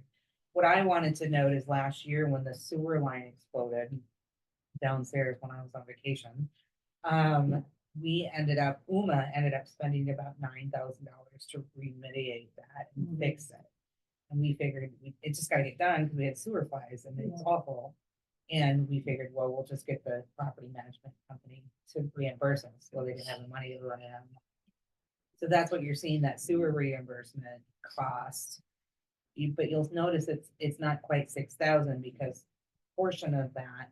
What I wanted to note is last year when the sewer line exploded downstairs when I was on vacation, we ended up, UMA ended up spending about $9,000 to remediate that and fix it. And we figured it just gotta get done because we had sewer flies and it's awful. And we figured, well, we'll just get the property management company to reimburse us. Well, they didn't have the money to run it out. So that's what you're seeing, that sewer reimbursement cost. But you'll notice it's not quite 6,000 because portion of that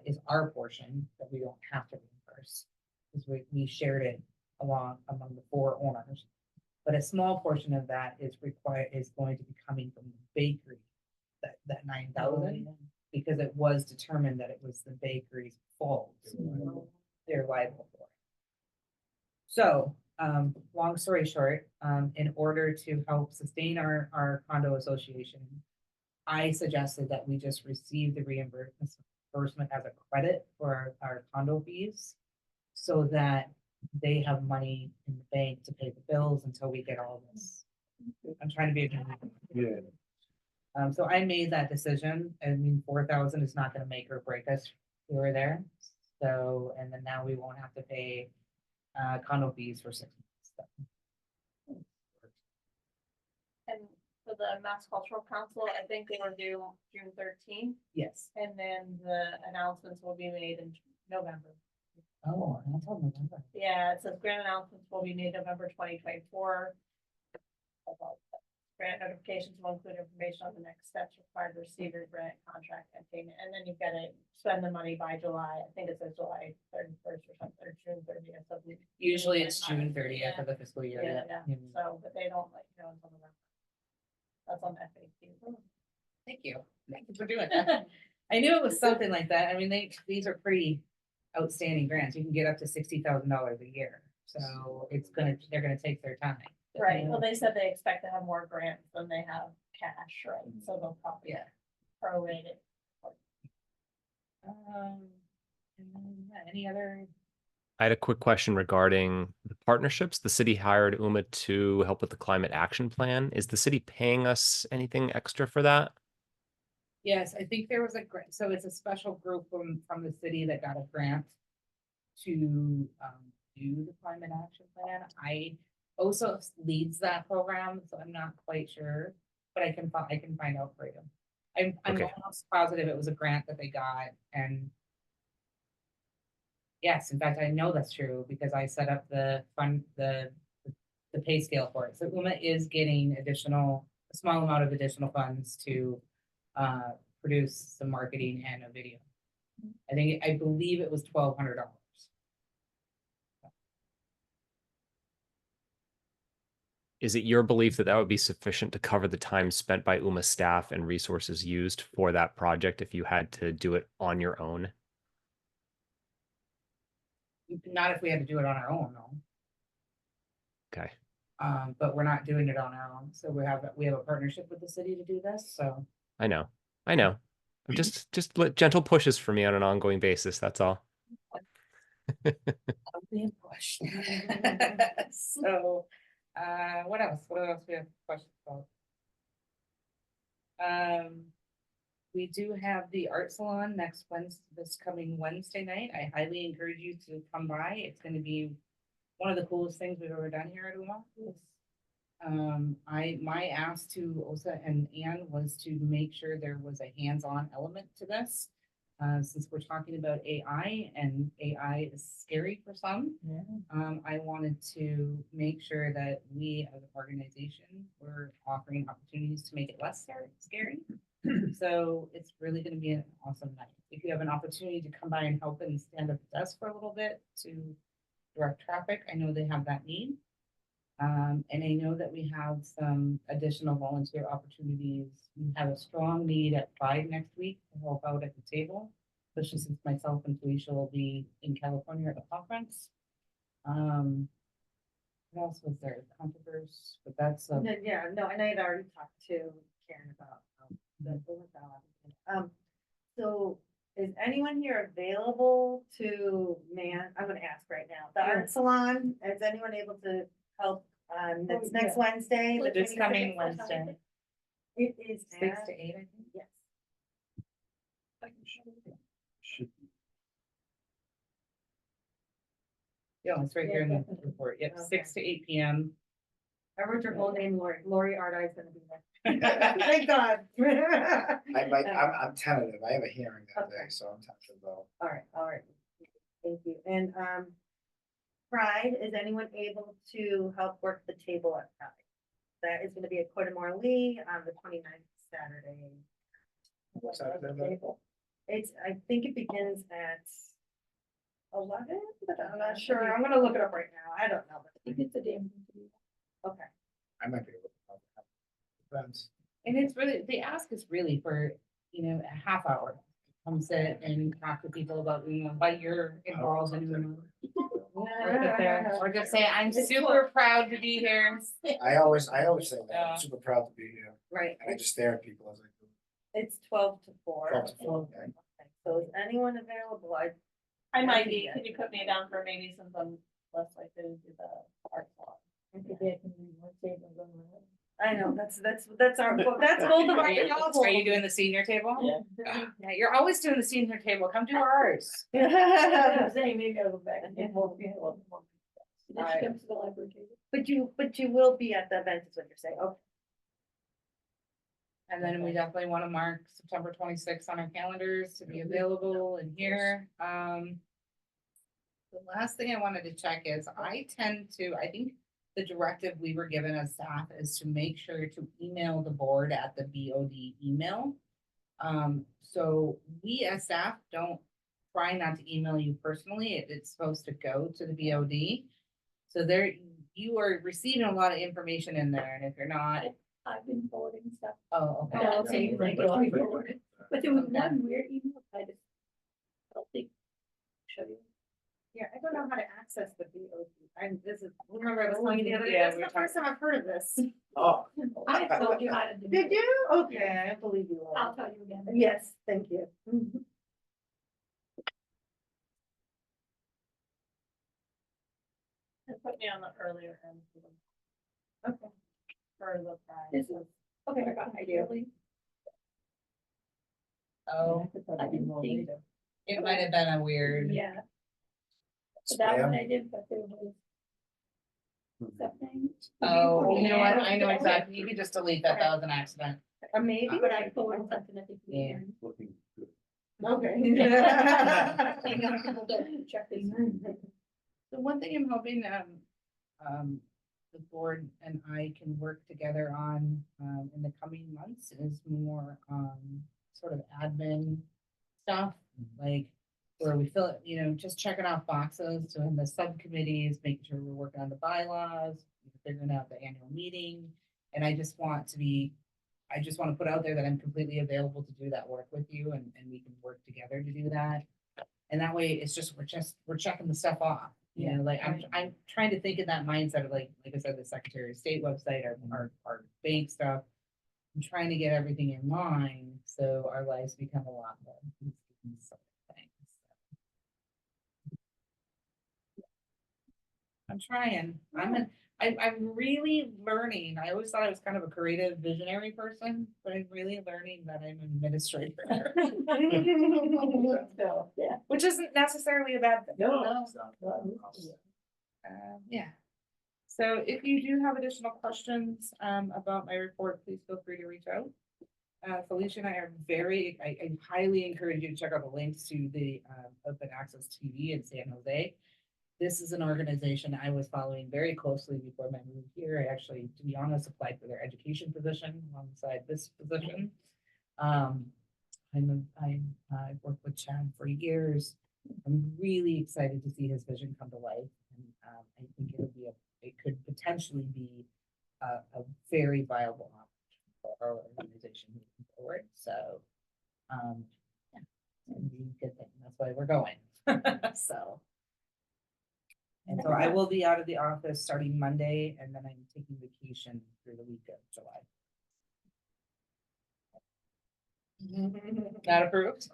is our portion that we don't have to reimburse. Because we shared it among the 4 owners. But a small portion of that is going to be coming from the bakery, that 9,000, because it was determined that it was the bakery's fault. So they're liable for it. So, long story short, in order to help sustain our condo association, I suggested that we just receive the reimbursement as a credit for our condo fees, so that they have money in the bank to pay the bills until we get all this. I'm trying to be.
Yeah.
So I made that decision. I mean, 4,000 is not gonna make or break us here or there. So, and then now we won't have to pay condo fees for 6 months.
And for the Mass Cultural Council, I think they were due June 13th,
Yes.
and then the announcements will be made in November.
Oh, that's all November.
Yeah, it says grant announcements will be made November 2024. Grant notifications will include information on the next steps required to receive your grant contract and payment, and then you've got to spend the money by July. I think it says July 31st or something, or June 30th. Something.
Usually it's June 30th of the fiscal year.
Yeah. So, but they don't let you know until November. That's on FAQ.
Thank you. Thank you for doing that. I knew it was something like that. I mean, these are pretty outstanding grants. You can get up to $60,000 a year. So they're gonna take their time.
Right, well, they said they expect to have more grants than they have cash, right? So they'll probably prorate it.
Any other?
I had a quick question regarding the partnerships. The city hired UMA to help with the climate action plan. Is the city paying us anything extra for that?
Yes, I think there was a grant, so it's a special group from the city that got a grant to do the climate action plan. OSA leads that program, so I'm not quite sure, but I can find out for you. I'm
Okay.
almost positive it was a grant that they got, and yes, in fact, I know that's true because I set up the pay scale for it. So UMA is getting a small amount of additional funds to produce some marketing and a video. I believe it was $1,200.
Is it your belief that that would be sufficient to cover the time spent by UMA staff and resources used for that project if you had to do it on your own?
Not if we had to do it on our own, no.
Okay.
But we're not doing it on our own, so we have a partnership with the city to do this, so.
I know. Just gentle pushes for me on an ongoing basis. That's all.
I'll be in push. So, what else? What else we have questions about? We do have the art salon next Wednesday, this coming Wednesday night. I highly encourage you to come by. It's gonna be one of the coolest things we've ever done here at UMA. My ask to OSA and Anne was to make sure there was a hands-on element to this. Since we're talking about AI and AI is scary for some, I wanted to make sure that we as an organization were offering opportunities to make it less scary. So it's really going to be an awesome night. If you have an opportunity to come by and help and stand at the desk for a little bit to direct traffic, I know they have that need. And I know that we have some additional volunteer opportunities. We have a strong need at Pride next week to help out at the table, especially since myself and Felicia will be in California at the conference. What else was there? Controversy, but that's,
Yeah, no, and I had already talked to Karen about, so is anyone here available to I'm gonna ask right now, the art salon, is anyone able to help that's next Wednesday? the
this coming
25th?
Wednesday,
It is
6
at-
to 8, I think.
Yes.
Should be.
Yeah, it's right
Yeah,
here in the
definitely.
report. Yep,
Okay.
6 to 8 p.m.
I wrote your whole name, Lori Ardai is gonna be there. Thank God.
I might, I'm tentative, I have a hearing that
Okay.
day, so I'm tentative though.
All right, thank you, and, Pride, is anyone able to help work the table at Pride? That is gonna be at Corder Lee on the 29th Saturday.
What Saturday is that?
It's, I think it begins at 11, but I'm not sure, I'm gonna look it up right now, I don't know.
I think it's a damn thing to do.
Okay,
I might be able to. Depends.
And it's really, the ask is really for, a half hour. Come sit and talk to people about, what you're involved in. Or just say, I'm super proud to be here.
I always say that,
Yeah.
I'm super proud to be here,
right,
and I just stare at people as I do.
it's 12 to 4.
12 to 4, okay.
Okay, so is anyone available?
I might be, could you put me down for maybe since I'm less likely to do the art salon?
I know, that's our, that's both of our problems.
Are you doing the senior table?
Yeah.
Yeah, you're always doing the senior table. Come do ours.
I'm saying maybe I'll go back and get more. Then she comes to the library table.
But you will be at the event, is what you're saying, okay.
And then we definitely want to mark September 26th on our calendars to be available and here. The last thing I wanted to check is I think the directive we were given as staff is to make sure to email the board at the BOD email. So we as staff don't try not to email you personally. It's supposed to go to the BOD. So there, you are receiving a lot of information in there, and if you're not,
I've been forwarding stuff.
oh, okay.
I'll say like going forward. But there was
Okay.
one weird email, I just don't think. Show you.
Yeah, I don't know how to access the BOD. Remember I was telling you the other day,
Yeah,
that's
we
the first time I've heard of this.
Oh.
I told you how to do it.
Did you? Okay, I believe you. Laura.
I'll tell you again.
Yes, thank you.
And put me on the earlier end for
Okay.
the prize.
This is,
Okay,
I got
I do.
really.
Oh,
I didn't think,
it might have been a weird.
yeah. So that one
Spam.
I did, but there was. Something.
Oh, you know what? I know exactly. You could just delete that. That was an accident.
Or maybe.
But I forwarded something I think.
Yeah.
Looking good.
Okay.
People don't check these.
The one thing I'm hoping, the board and I can work together on, in the coming months is more, sort of admin stuff, like where we fill it, just checking off boxes, doing the subcommittees, making sure we're working on the bylaws, figuring out the annual meeting. And I just want to put out there that I'm completely available to do that work with you and we can work together to do that. And that way it's just, we're checking the stuff off, like I'm trying to think in that mindset of like I said, the Secretary of State website, our bank stuff. I'm trying to get everything in line so our lives become a lot more. easy. I'm trying. I'm really learning. I always thought I was kind of a creative visionary person, but I'm really learning that I'm an administrator.
So, yeah.
Which isn't necessarily a bad thing.
No.
Yeah. So if you do have additional questions about my report, please feel free to reach out. Felicia and I are I highly encourage you to check out the links to the Open Access TV in San Jose. This is an organization I was following very closely before my move here. I actually, to be honest, applied for their education position alongside this position. I've worked with Chad for years. I'm really excited to see his vision come to life. And I think it could potentially be a very viable option for our organization moving forward. So, yeah, it's gonna be a good thing. That's why we're going. So. And so I will be out of the office starting Monday, and then I'm taking vacation through the week of July. Not approved?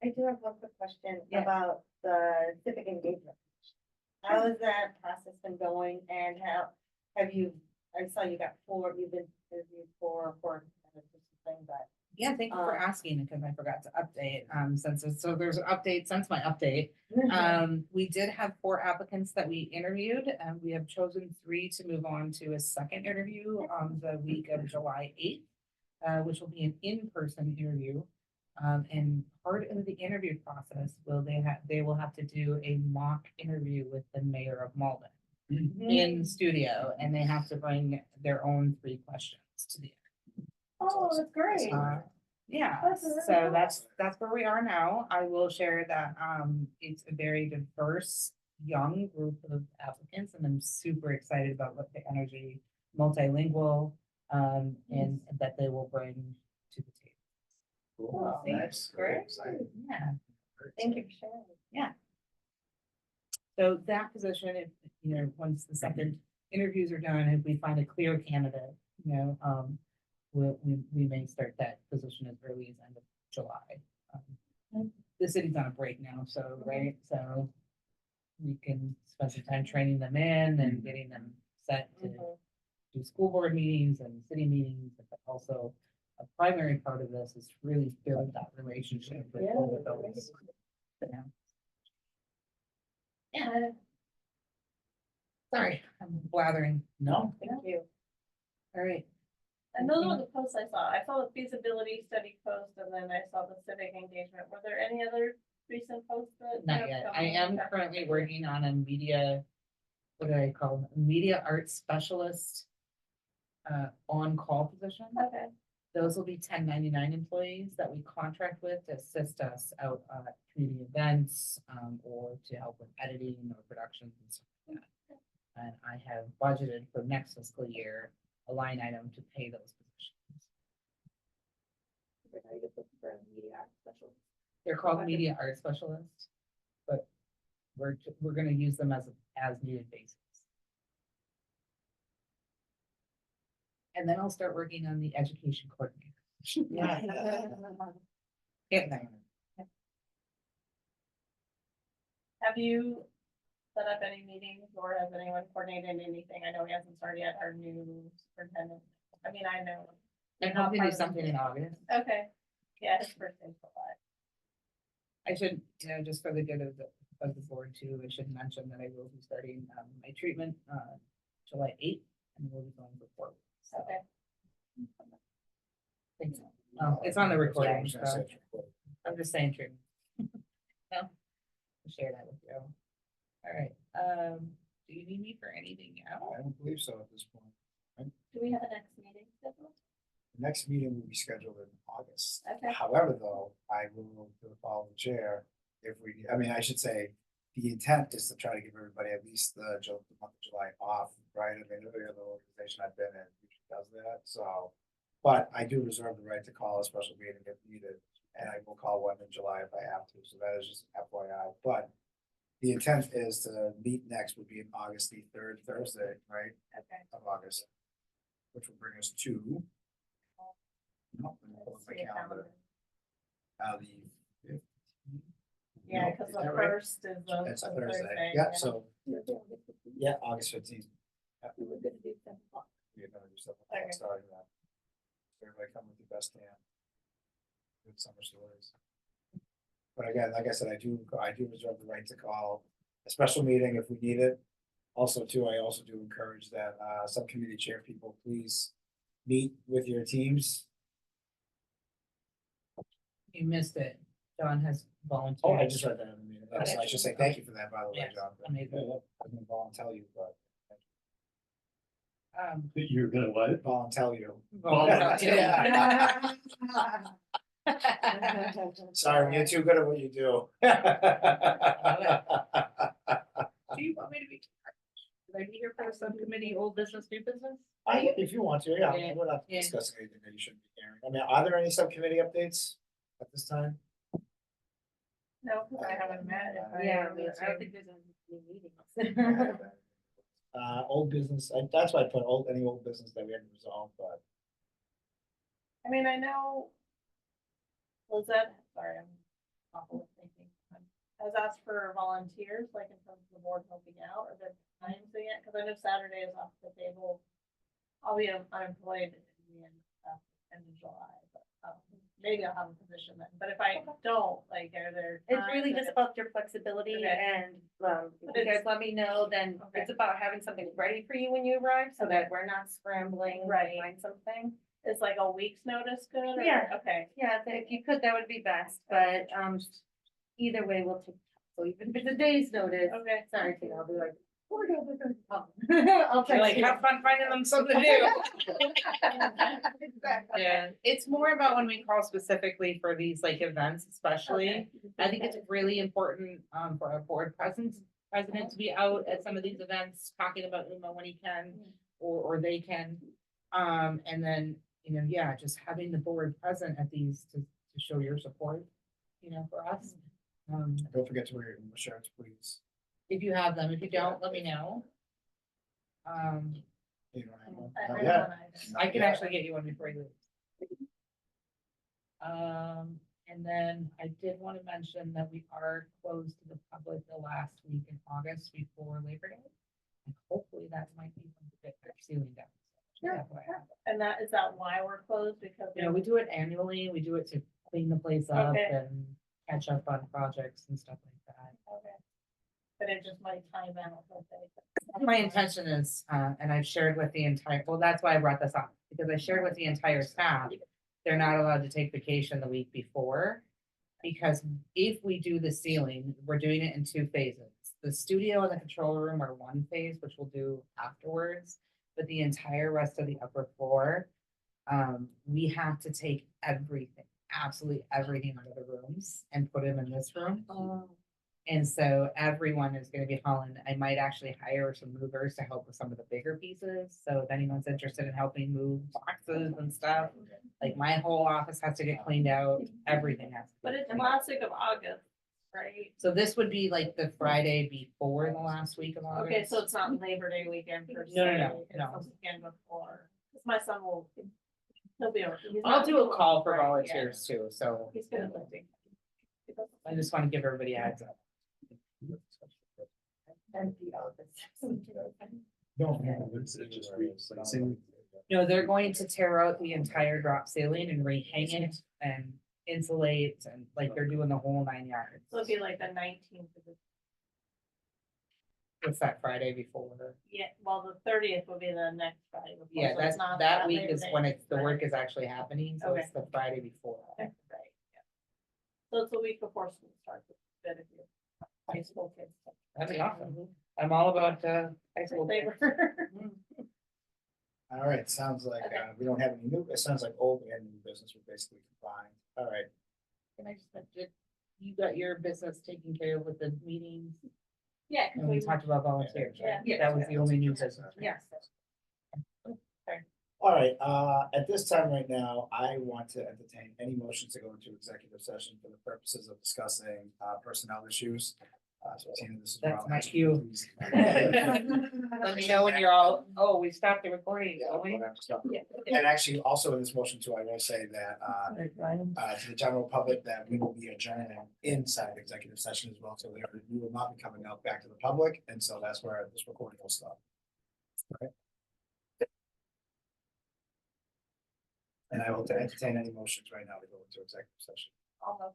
I do have one quick question
Yeah.
about the civic engagement. How has that process been going and how have you, I saw you got you've been interviewed for thing, but.
Yeah, thank you for asking, because I forgot to update, so there's an update since my update. We did have 4 applicants that we interviewed, and we have chosen 3 to move on to a second interview on the week of July 8th, which will be an in-person interview. And part of the interview process they will have to do a mock interview with the mayor of Malden in studio, and they have to bring their own 3 questions to the
Oh, that's great.
yeah,
That's really
so
cool.
that's where we are now. I will share that it's a very diverse young group of applicants, and I'm super excited about what the energy, multilingual, and that they will bring to the table.
Wow, that's
Great.
exciting.
Yeah,
Thank you for sharing.
so that position, if once the second interviews are done, if we find a clear candidate, we may start that position as early as end of July. The city's on a break now, so, right, so we can spend some time training them in and getting them set to do school board meetings and city meetings, but also a primary part of this is really building that relationship with both of those. Yeah. Sorry, I'm blathering.
No.
Thank you.
All right.
And those were the posts I saw. I saw the feasibility study post and then I saw the civic engagement. Were there any other recent posts that?
Not
have
yet.
come
I am
up?
currently working on a media, what do I call them? Media arts specialist on-call position.
Okay,
Those will be 1099 employees that we contract with to assist us out at community events, or to help with editing or productions and stuff like that. And I have budgeted for next fiscal year a line item to pay those positions. They're called media art specialists, but we're gonna use them as needed basis. And then I'll start working on the education coordinator. Get there.
have you set up any meetings or has anyone coordinated anything? I know he hasn't started yet, our new superintendent. I mean, I know.
I'm hoping to do something in August.
Okay, yeah, his first day July.
I should, just for the good of the board too, I should mention that I will be starting my treatment July 8th, and we'll be going for 4 weeks. So,
Okay.
thanks. It's on the recording,
I was gonna
so
say it's recorded.
I'm just saying treatment. No, I'll share that with you. All right, do you need me for anything else?
I don't believe so at this point.
Do we have a next meeting scheduled?
The next meeting will be scheduled in August.
Okay.
However, though, I will follow the chair if I should say, the intent is to try to give everybody at least the month of July off, right? I mean, every other organization I've been in usually does that, so. But I do reserve the right to call a special meeting if needed, and I will call one in July if I have to, so that is just FYI, but. The intent is to meet next would be August the 3rd Thursday, right,
Okay.
of August. Which will bring us to. No, let me pull up my
See a
calendar.
calendar.
The.
Yeah, because the first is the
It's a
the
Thursday, yeah, so, yeah, August 15th.
We were gonna do 10 o'clock.
You're gonna do something
Okay.
starting that. Everybody come with your best hand. Good summer stories. But again, like I said, I do reserve the right to call a special meeting if we need it. Also too, I also do encourage that subcommittee chair people, please meet with your teams.
You missed it. John has
Oh,
volunteered.
I just read that in the meeting. So I should say thank you for that, by the way,
Yes,
John.
amazing.
I'm gonna volunteer you, but.
You're gonna what?
volunteer you.
volunteer.
Sorry, you're too good at what you do.
Do you want me to be? Should I be here for a subcommittee, old business, new business?
If you want to, yeah,
Yeah,
we're not
yeah.
discussing anything that you shouldn't be hearing. I mean, are there any subcommittee updates at this time?
No, because I haven't met. If I
Yeah,
need
I don't
to.
think there's any meetings.
Old business, that's why I put any old business that we haven't resolved, but
I mean, I know. Lizette, sorry, I'm awful with thinking. Has asked for volunteers, like in terms of the board helping out, or the times yet, because I know Saturday is off the table. I'll be unemployed in the end of July, but maybe I'll have a position then, but if I don't, like, are there?
It's
times
really
that
just
it's-
about your flexibility
Okay.
and, if
But
you guys
it's-
let me know, then
Okay.
it's about having something ready for you when you arrive, so that
Okay.
we're not scrambling to
Right.
find something.
Is like a week's notice good? or-
Yeah.
Okay,
Yeah, if you could, that would be best, but, either way, we'll take, so even if it's a day's notice,
okay.
sorry, Tina, I'll be like, we're gonna I'll
You're
text
like,
you.
have fun finding them something to do.
Exactly.
Yeah, it's more about when we call specifically for these like events especially.
Okay.
I think it's really important for our board president to be out at some of these events, talking about UMA when he can or they can. And then, yeah, just having the board present at these to show your support, for us.
don't forget to wear your English shirts, please.
If you have them, if you don't, let me know.
You don't have one?
I
Not
don't
yet.
want either.
I can
Yeah.
actually get you one before you leave. And then I did want to mention that we are closed to the public the last week in August before Labor Day. And hopefully that might be when we get their ceiling down. So
Sure.
FYI.
And is that why we're closed? Because.
We do it annually. We do it to clean the place up
Okay.
and catch up on projects and stuff like that.
Okay. But it just might time out, okay.
My intention is, and I've shared with the entire, well, that's why I brought this up, because I shared with the entire staff. They're not allowed to take vacation the week before. Because if we do the ceiling, we're doing it in 2 phases. The studio and the control room are 1 phase, which we'll do afterwards. But the entire rest of the upper floor, we have to take everything, absolutely everything out of the rooms and put them in this room. And so everyone is gonna be hauling. I might actually hire some movers to help with some of the bigger pieces. So if anyone's interested in helping move boxes and stuff, like my whole office has to get cleaned out, everything has. to
But
get
it's
cleaned out.
last week of August, right?
So this would be like the Friday before the last week of August.
Okay, so it's not Labor Day weekend per se.
No,
It's
no.
the weekend before, because my son will, he'll be over. he's
I'll
not-
do a call for
Right, yeah.
volunteers too, so
He's gonna.
I just want to give everybody a heads up.
Empty office.
Don't.
It's just replacing.
No, they're going to tear out the entire drop ceiling and rehang it and insulate and like they're doing the whole 9 yards.
So it'd be like the 19th of the,
What's that Friday before?
yeah, well, the 30th will be the next Friday. before,
Yeah,
so it's
that's,
not
that week
Labor
is
Day,
when it's, the
right?
work is actually happening, so it's
Okay.
the Friday before.
Okay, right, yeah. So it's the week before school starts, it's good if you're high school kids.
That'd be awesome. I'm all about, high school.
Labor.
All right, sounds like,
Okay.
we don't have any new, it sounds like old and new business were basically combined. All right,
Can I just, you got your business taken care of with the meetings?
Yeah. 'cause
And we talked about volunteers, right?
Yeah.
That was the only new business. right?
Yes.
all right, at this time right now, I want to entertain any motions to go into executive session for the purposes of discussing, personnel issues. So Tina, this is. where
That's
I'll
my
ask you
cue.
to please-
Let me know when you're all, oh, we stopped the recording,
Yeah,
don't we?
we'll have to stop. And actually, also in this motion too, I will say that, to the general public that we will be adjourning inside executive session as well, so we will not be coming out back to the public, and so that's where this recording will stop. Okay. And I will entertain any motions right now to go into executive session.
I'll